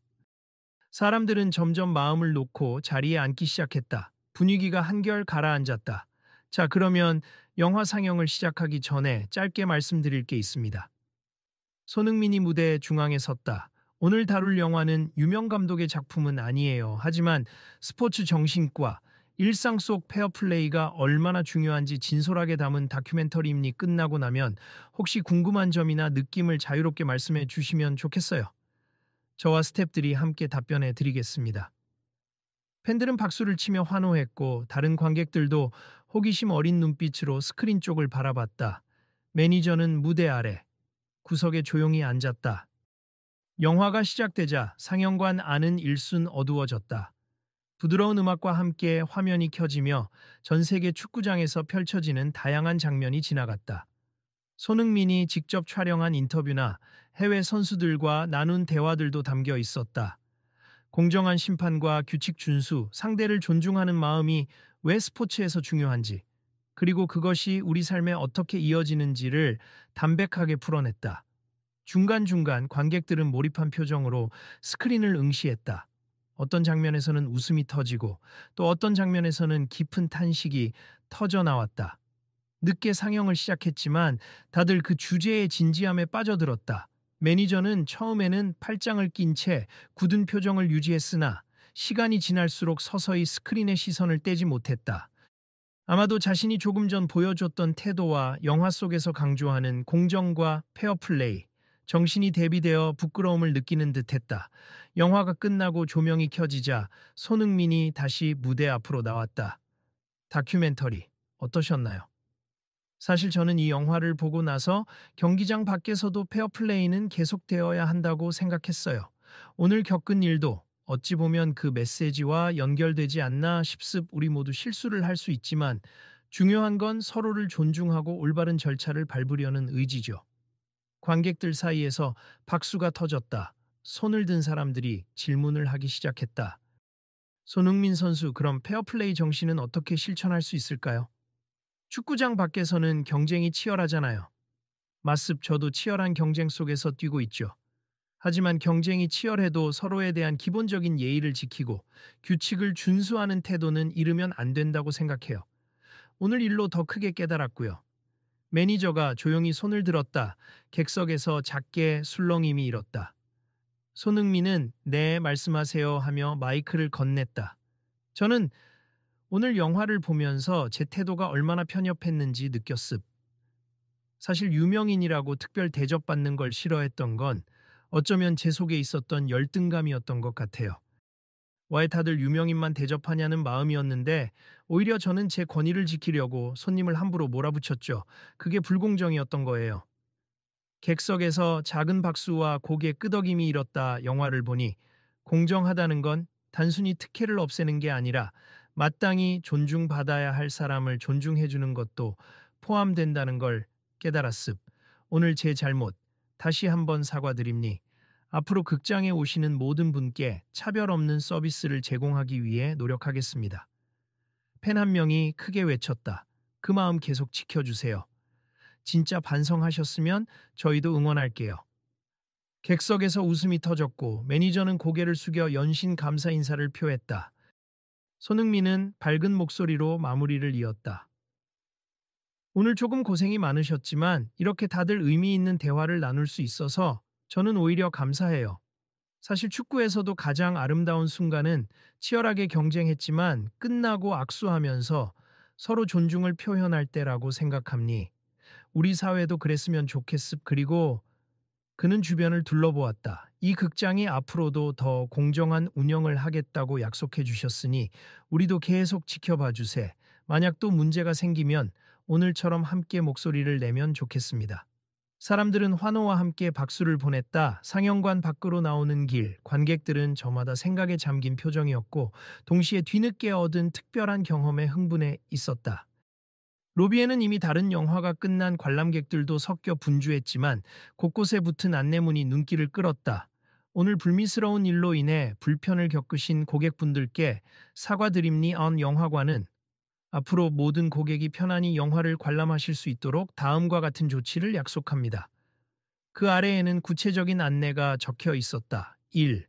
사람들은 점점 마음을 놓고 자리에 앉기 시작했다. 분위기가 한결 가라앉았다. 자, 그러면 영화 상영을 시작하기 전에 짧게 말씀드릴 게 있습니다. 손흥민이 무대 중앙에 섰다. 오늘 다룰 영화는 유명 감독의 작품은 아니에요. 하지만 스포츠 정신과 일상 속 페어플레이가 얼마나 중요한지 진솔하게 담은 다큐멘터리입니. 끝나고 나면 혹시 궁금한 점이나 느낌을 자유롭게 말씀해 주시면 좋겠어요. 저와 스태프들이 함께 답변해 드리겠습니다. 팬들은 박수를 치며 환호했고 다른 관객들도 호기심 어린 눈빛으로 스크린 쪽을 바라봤다. 매니저는 무대 아래 구석에 조용히 앉았다. 영화가 시작되자 상영관 안은 일순 어두워졌다. 부드러운 음악과 함께 화면이 켜지며 전 세계 축구장에서 펼쳐지는 다양한 장면이 지나갔다. 손흥민이 직접 촬영한 인터뷰나 해외 선수들과 나눈 대화들도 담겨 있었다. 공정한 심판과 규칙 준수, 상대를 존중하는 마음이 왜 스포츠에서 중요한지, 그리고 그것이 우리 삶에 어떻게 이어지는지를 담백하게 풀어냈다. 중간중간 관객들은 몰입한 표정으로 스크린을 응시했다. 어떤 장면에서는 웃음이 터지고 또 어떤 장면에서는 깊은 탄식이 터져 나왔다. 늦게 상영을 시작했지만 다들 그 주제의 진지함에 빠져들었다. 매니저는 처음에는 팔짱을 낀 채 굳은 표정을 유지했으나 시간이 지날수록 서서히 스크린의 시선을 떼지 못했다. 아마도 자신이 조금 전 보여줬던 태도와 영화 속에서 강조하는 공정과 페어플레이, 정신이 대비되어 부끄러움을 느끼는 듯했다. 영화가 끝나고 조명이 켜지자 손흥민이 다시 무대 앞으로 나왔다. 다큐멘터리 어떠셨나요? 사실 저는 이 영화를 보고 나서 경기장 밖에서도 페어플레이는 계속되어야 한다고 생각했어요. 오늘 겪은 일도 어찌 보면 그 메시지와 연결되지 않나 싶습. 우리 모두 실수를 할 수 있지만 중요한 건 서로를 존중하고 올바른 절차를 밟으려는 의지죠. 관객들 사이에서 박수가 터졌다. 손을 든 사람들이 질문을 하기 시작했다. 손흥민 선수, 그럼 페어플레이 정신은 어떻게 실천할 수 있을까요? 축구장 밖에서는 경쟁이 치열하잖아요. 맞습, 저도 치열한 경쟁 속에서 뛰고 있죠. 하지만 경쟁이 치열해도 서로에 대한 기본적인 예의를 지키고 규칙을 준수하는 태도는 잃으면 안 된다고 생각해요. 오늘 일로 더 크게 깨달았고요. 매니저가 조용히 손을 들었다. 객석에서 작게 술렁임이 일었다. 손흥민은 네, 말씀하세요 하며 마이크를 건넸다. 저는 오늘 영화를 보면서 제 태도가 얼마나 편협했는지 느꼈습. 사실 유명인이라고 특별 대접받는 걸 싫어했던 건 어쩌면 제 속에 있었던 열등감이었던 것 같아요. 왜 다들 유명인만 대접하냐는 마음이었는데 오히려 저는 제 권위를 지키려고 손님을 함부로 몰아붙였죠. 그게 불공정이었던 거예요. 객석에서 작은 박수와 고개 끄덕임이 일었다. 영화를 보니 공정하다는 건 단순히 특혜를 없애는 게 아니라 마땅히 존중받아야 할 사람을 존중해주는 것도 포함된다는 걸 깨달았습. 오늘 제 잘못 다시 한번 사과드립니. 앞으로 극장에 오시는 모든 분께 차별 없는 서비스를 제공하기 위해 노력하겠습니다. 팬 한 명이 크게 외쳤다. 그 마음 계속 지켜주세요. 진짜 반성하셨으면 저희도 응원할게요. 객석에서 웃음이 터졌고 매니저는 고개를 숙여 연신 감사 인사를 표했다. 손흥민은 밝은 목소리로 마무리를 이었다. 오늘 조금 고생이 많으셨지만 이렇게 다들 의미 있는 대화를 나눌 수 있어서 저는 오히려 감사해요. 사실 축구에서도 가장 아름다운 순간은 치열하게 경쟁했지만 끝나고 악수하면서 서로 존중을 표현할 때라고 생각합니. 우리 사회도 그랬으면 좋겠습. 그리고 그는 주변을 둘러보았다. 이 극장이 앞으로도 더 공정한 운영을 하겠다고 약속해 주셨으니 우리도 계속 지켜봐 주세. 만약 또 문제가 생기면 오늘처럼 함께 목소리를 내면 좋겠습니다. 사람들은 환호와 함께 박수를 보냈다. 상영관 밖으로 나오는 길, 관객들은 저마다 생각에 잠긴 표정이었고 동시에 뒤늦게 얻은 특별한 경험에 흥분해 있었다. 로비에는 이미 다른 영화가 끝난 관람객들도 섞여 분주했지만 곳곳에 붙은 안내문이 눈길을 끌었다. 오늘 불미스러운 일로 인해 불편을 겪으신 고객분들께 사과드립니 on 영화관은 앞으로 모든 고객이 편안히 영화를 관람하실 수 있도록 다음과 같은 조치를 약속합니다. 그 아래에는 구체적인 안내가 적혀 있었다. 1.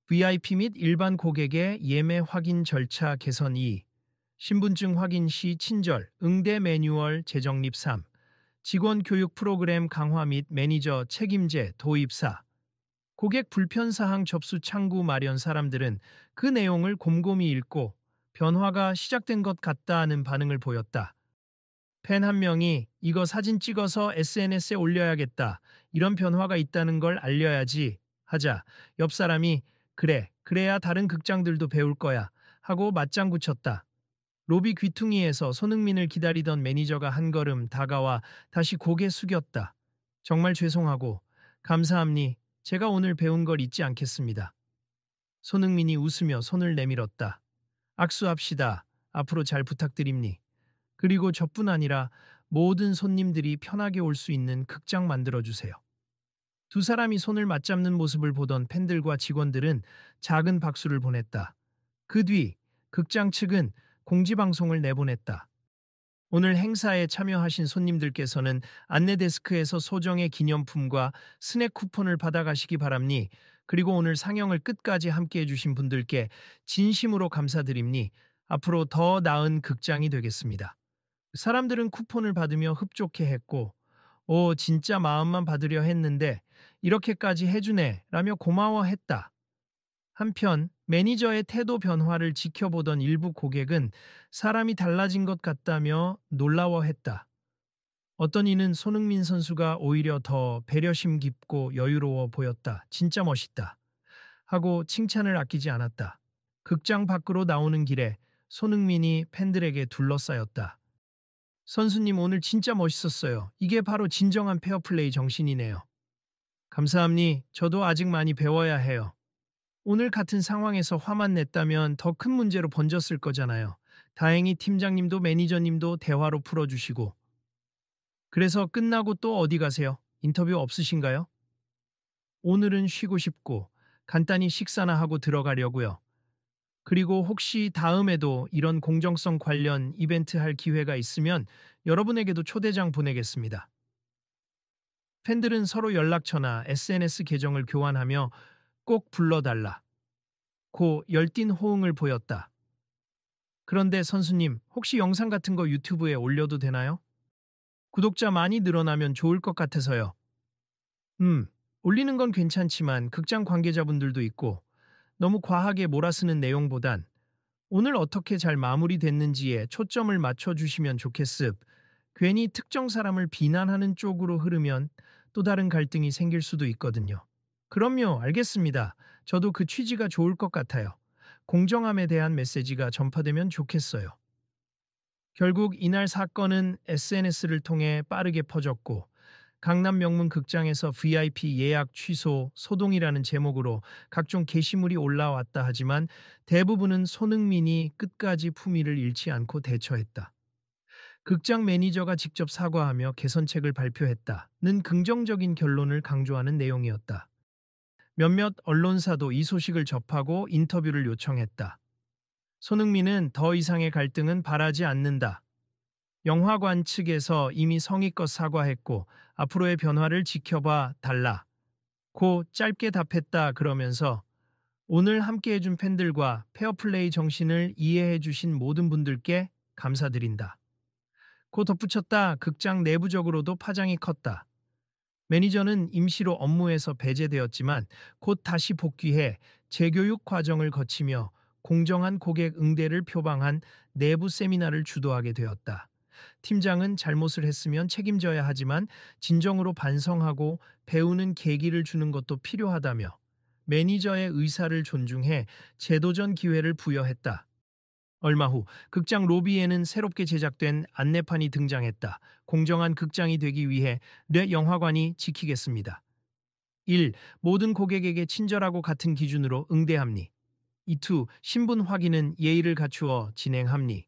VIP 및 일반 고객의 예매 확인 절차 개선. 2. 신분증 확인 시 친절, 응대 매뉴얼 재정립. 3. 직원 교육 프로그램 강화 및 매니저 책임제 도입. 4. 고객 불편사항 접수 창구 마련. 사람들은 그 내용을 곰곰이 읽고 변화가 시작된 것 같다는 반응을 보였다. 팬 한 명이 이거 사진 찍어서 SNS에 올려야겠다. 이런 변화가 있다는 걸 알려야지 하자 옆 사람이 그래, 그래야 다른 극장들도 배울 거야 하고 맞장구 쳤다. 로비 귀퉁이에서 손흥민을 기다리던 매니저가 한 걸음 다가와 다시 고개 숙였다. 정말 죄송하고 감사합니. 제가 오늘 배운 걸 잊지 않겠습니다. 손흥민이 웃으며 손을 내밀었다. 악수합시다. 앞으로 잘 부탁드립니. 그리고 저뿐 아니라 모든 손님들이 편하게 올 수 있는 극장 만들어주세요. 두 사람이 손을 맞잡는 모습을 보던 팬들과 직원들은 작은 박수를 보냈다. 그 뒤 극장 측은 공지방송을 내보냈다. 오늘 행사에 참여하신 손님들께서는 안내 데스크에서 소정의 기념품과 스낵 쿠폰을 받아가시기 바랍니. 그리고 오늘 상영을 끝까지 함께해 주신 분들께 진심으로 감사드립니. 앞으로 더 나은 극장이 되겠습니다. 사람들은 쿠폰을 받으며 흡족해 했고, 오, 진짜 마음만 받으려 했는데 이렇게까지 해주네 라며 고마워했다. 한편 매니저의 태도 변화를 지켜보던 일부 고객은 사람이 달라진 것 같다며 놀라워했다. 어떤 이는 손흥민 선수가 오히려 더 배려심 깊고 여유로워 보였다. 진짜 멋있다. 하고 칭찬을 아끼지 않았다. 극장 밖으로 나오는 길에 손흥민이 팬들에게 둘러싸였다. 선수님 오늘 진짜 멋있었어요. 이게 바로 진정한 페어플레이 정신이네요. 감사합니. 저도 아직 많이 배워야 해요. 오늘 같은 상황에서 화만 냈다면 더 큰 문제로 번졌을 거잖아요. 다행히 팀장님도 매니저님도 대화로 풀어주시고. 그래서 끝나고 또 어디 가세요? 인터뷰 없으신가요? 오늘은 쉬고 싶고 간단히 식사나 하고 들어가려고요. 그리고 혹시 다음에도 이런 공정성 관련 이벤트 할 기회가 있으면 여러분에게도 초대장 보내겠습니다. 팬들은 서로 연락처나 SNS 계정을 교환하며 꼭 불러달라. 고 열띤 호응을 보였다. 그런데 선수님, 혹시 영상 같은 거 유튜브에 올려도 되나요? 구독자 많이 늘어나면 좋을 것 같아서요. 올리는 건 괜찮지만 극장 관계자분들도 있고 너무 과하게 몰아쓰는 내용보단 오늘 어떻게 잘 마무리됐는지에 초점을 맞춰주시면 좋겠습. 괜히 특정 사람을 비난하는 쪽으로 흐르면 또 다른 갈등이 생길 수도 있거든요. 그럼요, 알겠습니다. 저도 그 취지가 좋을 것 같아요. 공정함에 대한 메시지가 전파되면 좋겠어요. 결국 이날 사건은 SNS를 통해 빠르게 퍼졌고 강남 명문 극장에서 VIP 예약 취소, 소동이라는 제목으로 각종 게시물이 올라왔다 하지만 대부분은 손흥민이 끝까지 품위를 잃지 않고 대처했다. 극장 매니저가 직접 사과하며 개선책을 발표했다는 긍정적인 결론을 강조하는 내용이었다. 몇몇 언론사도 이 소식을 접하고 인터뷰를 요청했다. 손흥민은 더 이상의 갈등은 바라지 않는다. 영화관 측에서 이미 성의껏 사과했고 앞으로의 변화를 지켜봐 달라. 고 짧게 답했다. 그러면서 오늘 함께해준 팬들과 페어플레이 정신을 이해해주신 모든 분들께 감사드린다. 고 덧붙였다. 극장 내부적으로도 파장이 컸다. 매니저는 임시로 업무에서 배제되었지만 곧 다시 복귀해 재교육 과정을 거치며 공정한 고객 응대를 표방한 내부 세미나를 주도하게 되었다. 팀장은 잘못을 했으면 책임져야 하지만 진정으로 반성하고 배우는 계기를 주는 것도 필요하다며 매니저의 의사를 존중해 재도전 기회를 부여했다. 얼마 후 극장 로비에는 새롭게 제작된 안내판이 등장했다. 공정한 극장이 되기 위해 뇌 영화관이 지키겠습니다. 1. 모든 고객에게 친절하고 같은 기준으로 응대합니. 2. 신분 확인은 예의를 갖추어 진행합니.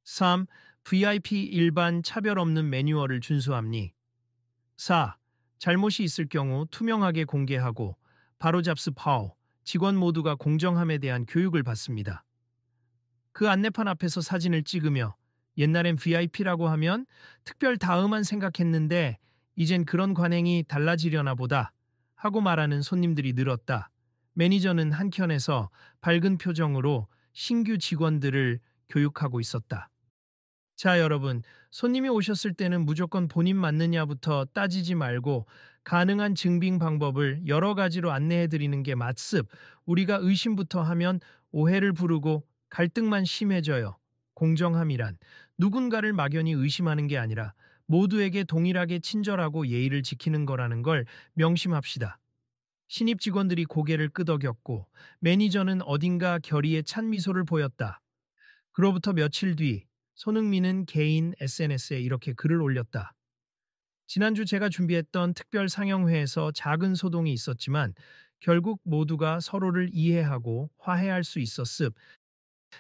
3. VIP 일반 차별 없는 매뉴얼을 준수합니. 4. 잘못이 있을 경우 투명하게 공개하고 바로잡습하오. 직원 모두가 공정함에 대한 교육을 받습니다. 그 안내판 앞에서 사진을 찍으며 옛날엔 VIP라고 하면 특별 다음만 생각했는데 이젠 그런 관행이 달라지려나 보다 하고 말하는 손님들이 늘었다. 매니저는 한켠에서 밝은 표정으로 신규 직원들을 교육하고 있었다. 자, 여러분, 손님이 오셨을 때는 무조건 본인 맞느냐부터 따지지 말고 가능한 증빙 방법을 여러 가지로 안내해 드리는 게 맞습. 우리가 의심부터 하면 오해를 부르고 갈등만 심해져요. 공정함이란 누군가를 막연히 의심하는 게 아니라 모두에게 동일하게 친절하고 예의를 지키는 거라는 걸 명심합시다. 신입 직원들이 고개를 끄덕였고 매니저는 어딘가 결의에 찬 미소를 보였다. 그로부터 며칠 뒤 손흥민은 개인 SNS에 이렇게 글을 올렸다. 지난주 제가 준비했던 특별 상영회에서 작은 소동이 있었지만 결국 모두가 서로를 이해하고 화해할 수 있었습.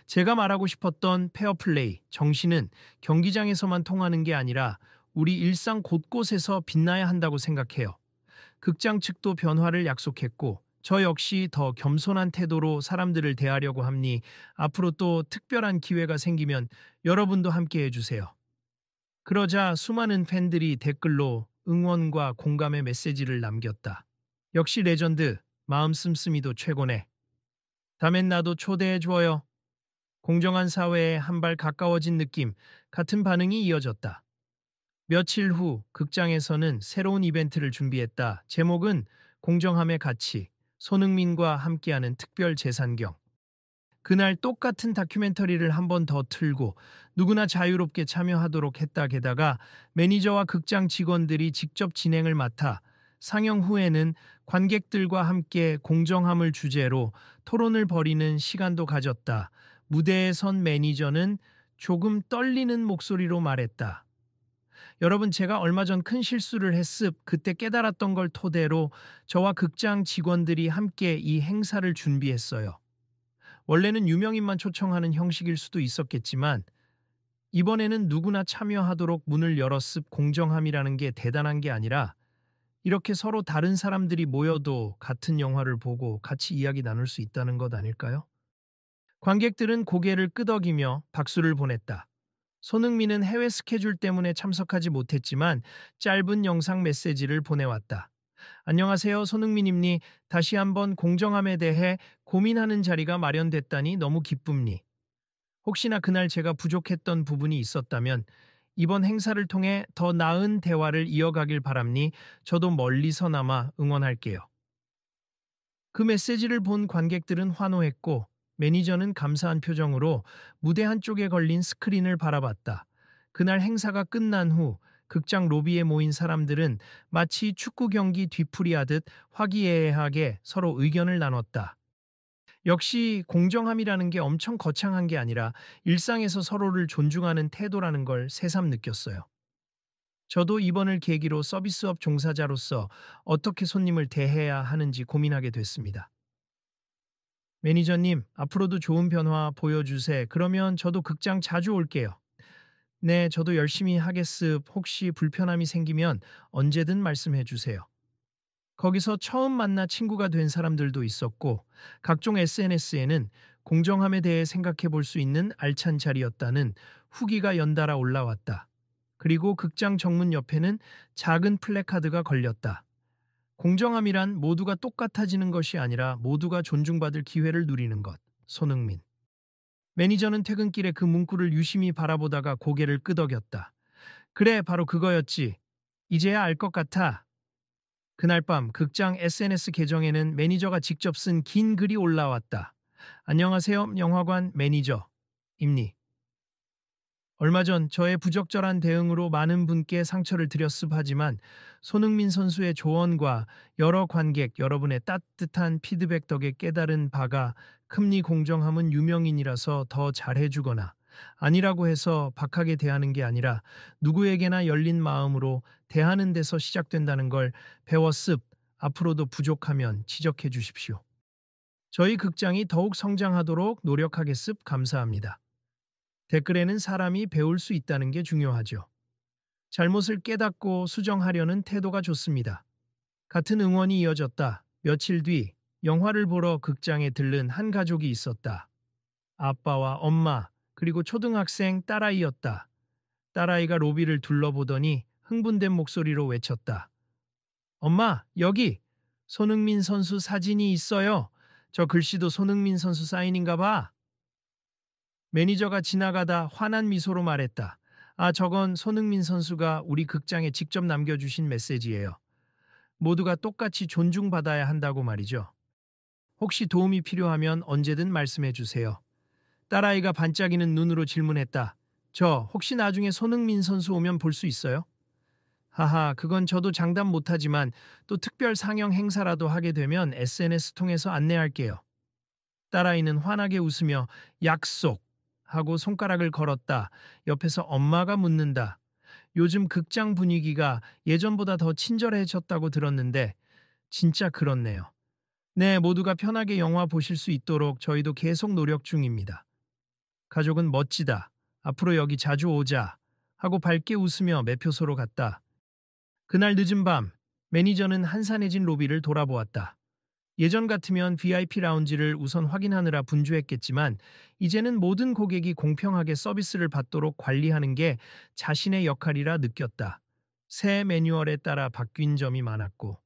제가 말하고 싶었던 페어플레이, 정신은 경기장에서만 통하는 게 아니라 우리 일상 곳곳에서 빛나야 한다고 생각해요. 극장 측도 변화를 약속했고 저 역시 더 겸손한 태도로 사람들을 대하려고 합니. 앞으로 또 특별한 기회가 생기면 여러분도 함께 해주세요. 그러자 수많은 팬들이 댓글로 응원과 공감의 메시지를 남겼다. 역시 레전드, 마음 씀씀이도 최고네. 다음엔 나도 초대해줘요. 공정한 사회에 한 발 가까워진 느낌, 같은 반응이 이어졌다. 며칠 후 극장에서는 새로운 이벤트를 준비했다. 제목은 공정함의 가치, 손흥민과 함께하는 특별 재산경. 그날 똑같은 다큐멘터리를 한 번 더 틀고 누구나 자유롭게 참여하도록 했다. 게다가 매니저와 극장 직원들이 직접 진행을 맡아 상영 후에는 관객들과 함께 공정함을 주제로 토론을 벌이는 시간도 가졌다. 무대에 선 매니저는 조금 떨리는 목소리로 말했다. 여러분, 제가 얼마 전 큰 실수를 했습. 그때 깨달았던 걸 토대로 저와 극장 직원들이 함께 이 행사를 준비했어요. 원래는 유명인만 초청하는 형식일 수도 있었겠지만 이번에는 누구나 참여하도록 문을 열었습. 공정함이라는 게 대단한 게 아니라 이렇게 서로 다른 사람들이 모여도 같은 영화를 보고 같이 이야기 나눌 수 있다는 것 아닐까요? 관객들은 고개를 끄덕이며 박수를 보냈다. 손흥민은 해외 스케줄 때문에 참석하지 못했지만 짧은 영상 메시지를 보내왔다. 안녕하세요, 손흥민입니. 다시 한번 공정함에 대해 고민하는 자리가 마련됐다니 너무 기쁨니. 혹시나 그날 제가 부족했던 부분이 있었다면 이번 행사를 통해 더 나은 대화를 이어가길 바랍니. 저도 멀리서나마 응원할게요. 그 메시지를 본 관객들은 환호했고 매니저는 감사한 표정으로 무대 한쪽에 걸린 스크린을 바라봤다. 그날 행사가 끝난 후 극장 로비에 모인 사람들은 마치 축구 경기 뒤풀이하듯 화기애애하게 서로 의견을 나눴다. 역시 공정함이라는 게 엄청 거창한 게 아니라 일상에서 서로를 존중하는 태도라는 걸 새삼 느꼈어요. 저도 이번을 계기로 서비스업 종사자로서 어떻게 손님을 대해야 하는지 고민하게 됐습니다. 매니저님, 앞으로도 좋은 변화 보여주세. 그러면 저도 극장 자주 올게요. 네, 저도 열심히 하겠습. 혹시 불편함이 생기면 언제든 말씀해 주세요. 거기서 처음 만나 친구가 된 사람들도 있었고 각종 SNS에는 공정함에 대해 생각해 볼 수 있는 알찬 자리였다는 후기가 연달아 올라왔다. 그리고 극장 정문 옆에는 작은 플래카드가 걸렸다. 공정함이란 모두가 똑같아지는 것이 아니라 모두가 존중받을 기회를 누리는 것. 손흥민. 매니저는 퇴근길에 그 문구를 유심히 바라보다가 고개를 끄덕였다. 그래, 바로 그거였지. 이제야 알 것 같아. 그날 밤 극장 SNS 계정에는 매니저가 직접 쓴 긴 글이 올라왔다. 안녕하세요, 영화관 매니저입니. 얼마 전 저의 부적절한 대응으로 많은 분께 상처를 드렸습. 하지만 손흥민 선수의 조언과 여러 관객 여러분의 따뜻한 피드백 덕에 깨달은 바가 큼니. 공정함은 유명인이라서 더 잘해주거나 아니라고 해서 박하게 대하는 게 아니라 누구에게나 열린 마음으로 대하는 데서 시작된다는 걸 배웠습. 앞으로도 부족하면 지적해 주십시오. 저희 극장이 더욱 성장하도록 노력하겠습. 감사합니다. 댓글에는 사람이 배울 수 있다는 게 중요하죠. 잘못을 깨닫고 수정하려는 태도가 좋습니다. 같은 응원이 이어졌다. 며칠 뒤 영화를 보러 극장에 들른 한 가족이 있었다. 아빠와 엄마, 그리고 초등학생 딸아이였다. 딸아이가 로비를 둘러보더니 흥분된 목소리로 외쳤다. 엄마, 여기! 손흥민 선수 사진이 있어요. 저 글씨도 손흥민 선수 사인인가 봐. 매니저가 지나가다 환한 미소로 말했다. 아, 저건 손흥민 선수가 우리 극장에 직접 남겨주신 메시지예요. 모두가 똑같이 존중받아야 한다고 말이죠. 혹시 도움이 필요하면 언제든 말씀해 주세요. 딸아이가 반짝이는 눈으로 질문했다. 저 혹시 나중에 손흥민 선수 오면 볼 수 있어요? 하하, 그건 저도 장담 못하지만 또 특별 상영 행사라도 하게 되면 SNS 통해서 안내할게요. 딸아이는 환하게 웃으며 약속! 하고 손가락을 걸었다. 옆에서 엄마가 묻는다. 요즘 극장 분위기가 예전보다 더 친절해졌다고 들었는데 진짜 그렇네요. 네, 모두가 편하게 영화 보실 수 있도록 저희도 계속 노력 중입니다. 가족은 멋지다. 앞으로 여기 자주 오자. 하고 밝게 웃으며 매표소로 갔다. 그날 늦은 밤, 매니저는 한산해진 로비를 돌아보았다. 예전 같으면 VIP 라운지를 우선 확인하느라 분주했겠지만 이제는 모든 고객이 공평하게 서비스를 받도록 관리하는 게 자신의 역할이라 느꼈다. 새 매뉴얼에 따라 바뀐 점이 많았고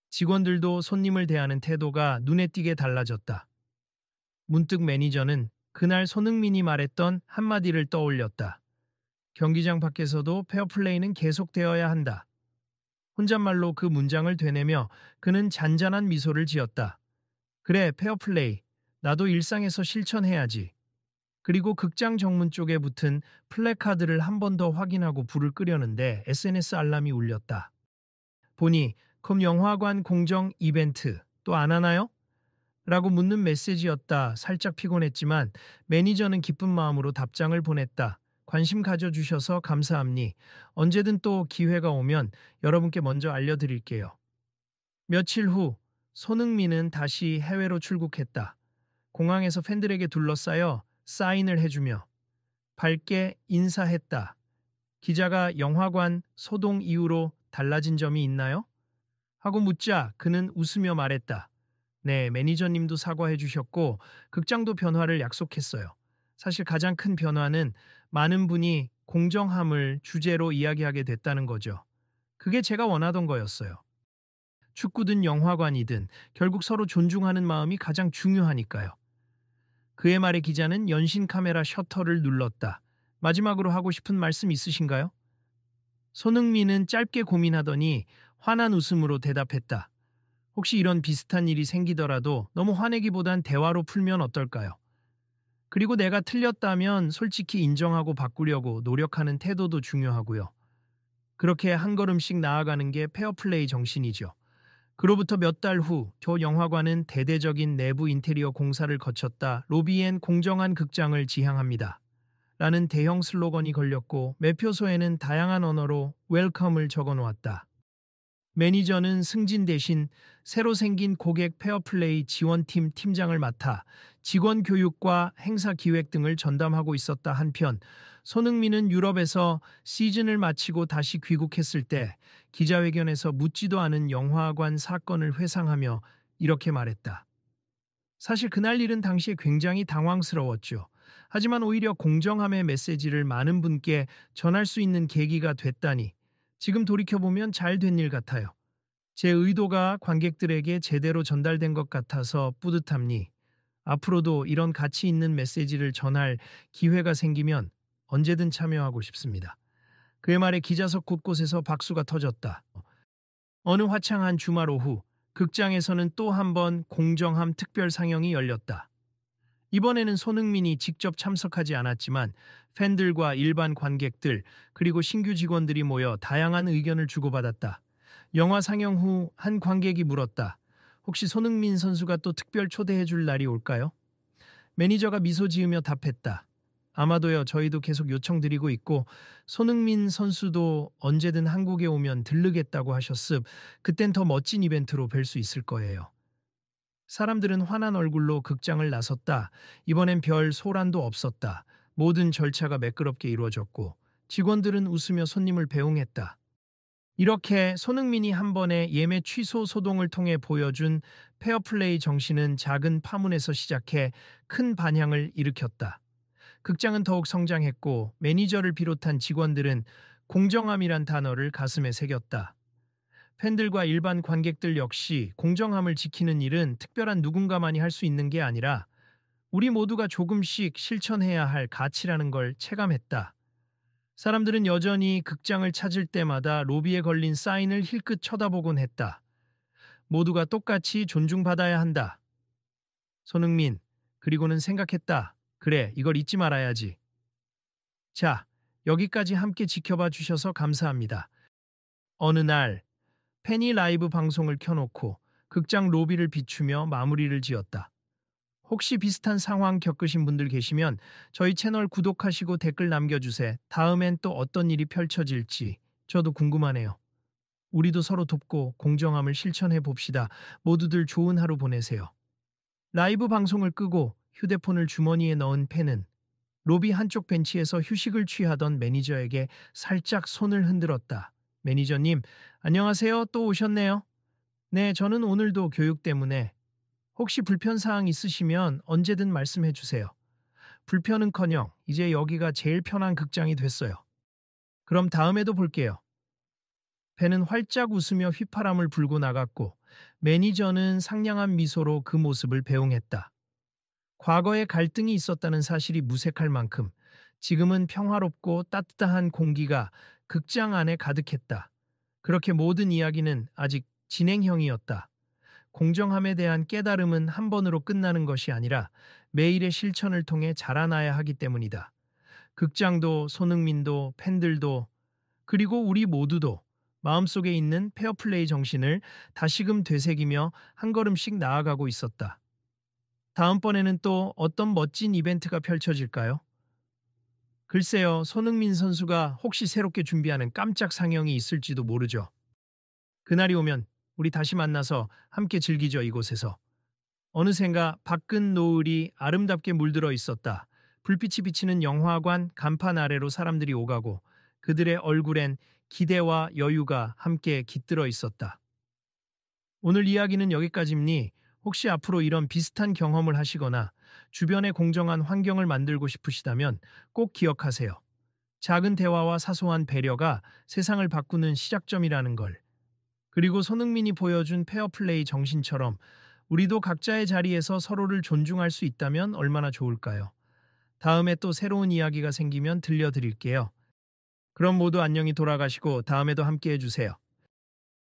직원들도 손님을 대하는 태도가 눈에 띄게 달라졌다. 문득 매니저는 그날 손흥민이 말했던 한마디를 떠올렸다. 경기장 밖에서도 페어플레이는 계속되어야 한다. 혼잣말로 그 문장을 되뇌며 그는 잔잔한 미소를 지었다. 그래, 페어플레이. 나도 일상에서 실천해야지. 그리고 극장 정문 쪽에 붙은 플래카드를 한 번 더 확인하고 불을 끄려는데 SNS 알람이 울렸다. 보니 그럼 영화관 공정 이벤트 또 안 하나요? 라고 묻는 메시지였다. 살짝 피곤했지만 매니저는 기쁜 마음으로 답장을 보냈다. 관심 가져주셔서 감사합니. 언제든 또 기회가 오면 여러분께 먼저 알려드릴게요. 며칠 후 손흥민은 다시 해외로 출국했다. 공항에서 팬들에게 둘러싸여 사인을 해주며 밝게 인사했다. 기자가 영화관 소동 이후로 달라진 점이 있나요? 하고 묻자 그는 웃으며 말했다. 네, 매니저님도 사과해 주셨고 극장도 변화를 약속했어요. 사실 가장 큰 변화는 많은 분이 공정함을 주제로 이야기하게 됐다는 거죠. 그게 제가 원하던 거였어요. 축구든 영화관이든 결국 서로 존중하는 마음이 가장 중요하니까요. 그의 말에 기자는 연신 카메라 셔터를 눌렀다. 마지막으로 하고 싶은 말씀 있으신가요? 손흥민은 짧게 고민하더니 환한 웃음으로 대답했다. 혹시 이런 비슷한 일이 생기더라도 너무 화내기보단 대화로 풀면 어떨까요? 그리고 내가 틀렸다면 솔직히 인정하고 바꾸려고 노력하는 태도도 중요하고요. 그렇게 한 걸음씩 나아가는 게 페어플레이 정신이죠. 그로부터 몇 달 후 저 영화관은 대대적인 내부 인테리어 공사를 거쳤다. 로비엔 공정한 극장을 지향합니다. 라는 대형 슬로건이 걸렸고 매표소에는 다양한 언어로 웰컴을 적어놓았다. 매니저는 승진 대신 새로 생긴 고객 페어플레이 지원팀 팀장을 맡아 직원 교육과 행사 기획 등을 전담하고 있었다. 한편 손흥민은 유럽에서 시즌을 마치고 다시 귀국했을 때 기자회견에서 묻지도 않은 영화관 사건을 회상하며 이렇게 말했다. 사실 그날 일은 당시에 굉장히 당황스러웠죠. 하지만 오히려 공정함의 메시지를 많은 분께 전할 수 있는 계기가 됐다니 지금 돌이켜보면 잘 된 일 같아요. 제 의도가 관객들에게 제대로 전달된 것 같아서 뿌듯합니. 앞으로도 이런 가치 있는 메시지를 전할 기회가 생기면 언제든 참여하고 싶습니다. 그의 말에 기자석 곳곳에서 박수가 터졌다. 어느 화창한 주말 오후 극장에서는 또 한 번 공정함 특별 상영이 열렸다. 이번에는 손흥민이 직접 참석하지 않았지만 팬들과 일반 관객들 그리고 신규 직원들이 모여 다양한 의견을 주고받았다. 영화 상영 후 한 관객이 물었다. 혹시 손흥민 선수가 또 특별 초대해 줄 날이 올까요? 매니저가 미소 지으며 답했다. 아마도요. 저희도 계속 요청드리고 있고 손흥민 선수도 언제든 한국에 오면 들르겠다고 하셨습. 그땐 더 멋진 이벤트로 뵐 수 있을 거예요. 사람들은 환한 얼굴로 극장을 나섰다. 이번엔 별 소란도 없었다. 모든 절차가 매끄럽게 이루어졌고 직원들은 웃으며 손님을 배웅했다. 이렇게 손흥민이 한 번의 예매 취소 소동을 통해 보여준 페어플레이 정신은 작은 파문에서 시작해 큰 반향을 일으켰다. 극장은 더욱 성장했고 매니저를 비롯한 직원들은 공정함이란 단어를 가슴에 새겼다. 팬들과 일반 관객들 역시 공정함을 지키는 일은 특별한 누군가만이 할 수 있는 게 아니라 우리 모두가 조금씩 실천해야 할 가치라는 걸 체감했다. 사람들은 여전히 극장을 찾을 때마다 로비에 걸린 사인을 힐끗 쳐다보곤 했다. 모두가 똑같이 존중받아야 한다. 손흥민, 그리고는 생각했다. 그래, 이걸 잊지 말아야지. 자, 여기까지 함께 지켜봐 주셔서 감사합니다. 어느 날, 팬이 라이브 방송을 켜놓고 극장 로비를 비추며 마무리를 지었다. 혹시 비슷한 상황 겪으신 분들 계시면 저희 채널 구독하시고 댓글 남겨주세요. 다음엔 또 어떤 일이 펼쳐질지 저도 궁금하네요. 우리도 서로 돕고 공정함을 실천해 봅시다. 모두들 좋은 하루 보내세요. 라이브 방송을 끄고 휴대폰을 주머니에 넣은 팬은 로비 한쪽 벤치에서 휴식을 취하던 매니저에게 살짝 손을 흔들었다. 매니저님, 안녕하세요. 또 오셨네요. 네, 저는 오늘도 교육 때문에 혹시 불편사항 있으시면 언제든 말씀해 주세요. 불편은커녕 이제 여기가 제일 편한 극장이 됐어요. 그럼 다음에도 볼게요. 팬은 활짝 웃으며 휘파람을 불고 나갔고 매니저는 상냥한 미소로 그 모습을 배웅했다. 과거에 갈등이 있었다는 사실이 무색할 만큼 지금은 평화롭고 따뜻한 공기가 극장 안에 가득했다. 그렇게 모든 이야기는 아직 진행형이었다. 공정함에 대한 깨달음은 한 번으로 끝나는 것이 아니라 매일의 실천을 통해 자라나야 하기 때문이다. 극장도 손흥민도 팬들도 그리고 우리 모두도 마음속에 있는 페어플레이 정신을 다시금 되새기며 한 걸음씩 나아가고 있었다. 다음번에는 또 어떤 멋진 이벤트가 펼쳐질까요? 글쎄요, 손흥민 선수가 혹시 새롭게 준비하는 깜짝 상영이 있을지도 모르죠. 그날이 오면 우리 다시 만나서 함께 즐기죠, 이곳에서. 어느샌가 밝은 노을이 아름답게 물들어 있었다. 불빛이 비치는 영화관 간판 아래로 사람들이 오가고 그들의 얼굴엔 기대와 여유가 함께 깃들어 있었다. 오늘 이야기는 여기까지입니? 혹시 앞으로 이런 비슷한 경험을 하시거나 주변에 공정한 환경을 만들고 싶으시다면 꼭 기억하세요. 작은 대화와 사소한 배려가 세상을 바꾸는 시작점이라는 걸. 그리고 손흥민이 보여준 페어플레이 정신처럼 우리도 각자의 자리에서 서로를 존중할 수 있다면 얼마나 좋을까요? 다음에 또 새로운 이야기가 생기면 들려드릴게요. 그럼 모두 안녕히 돌아가시고 다음에도 함께 해주세요.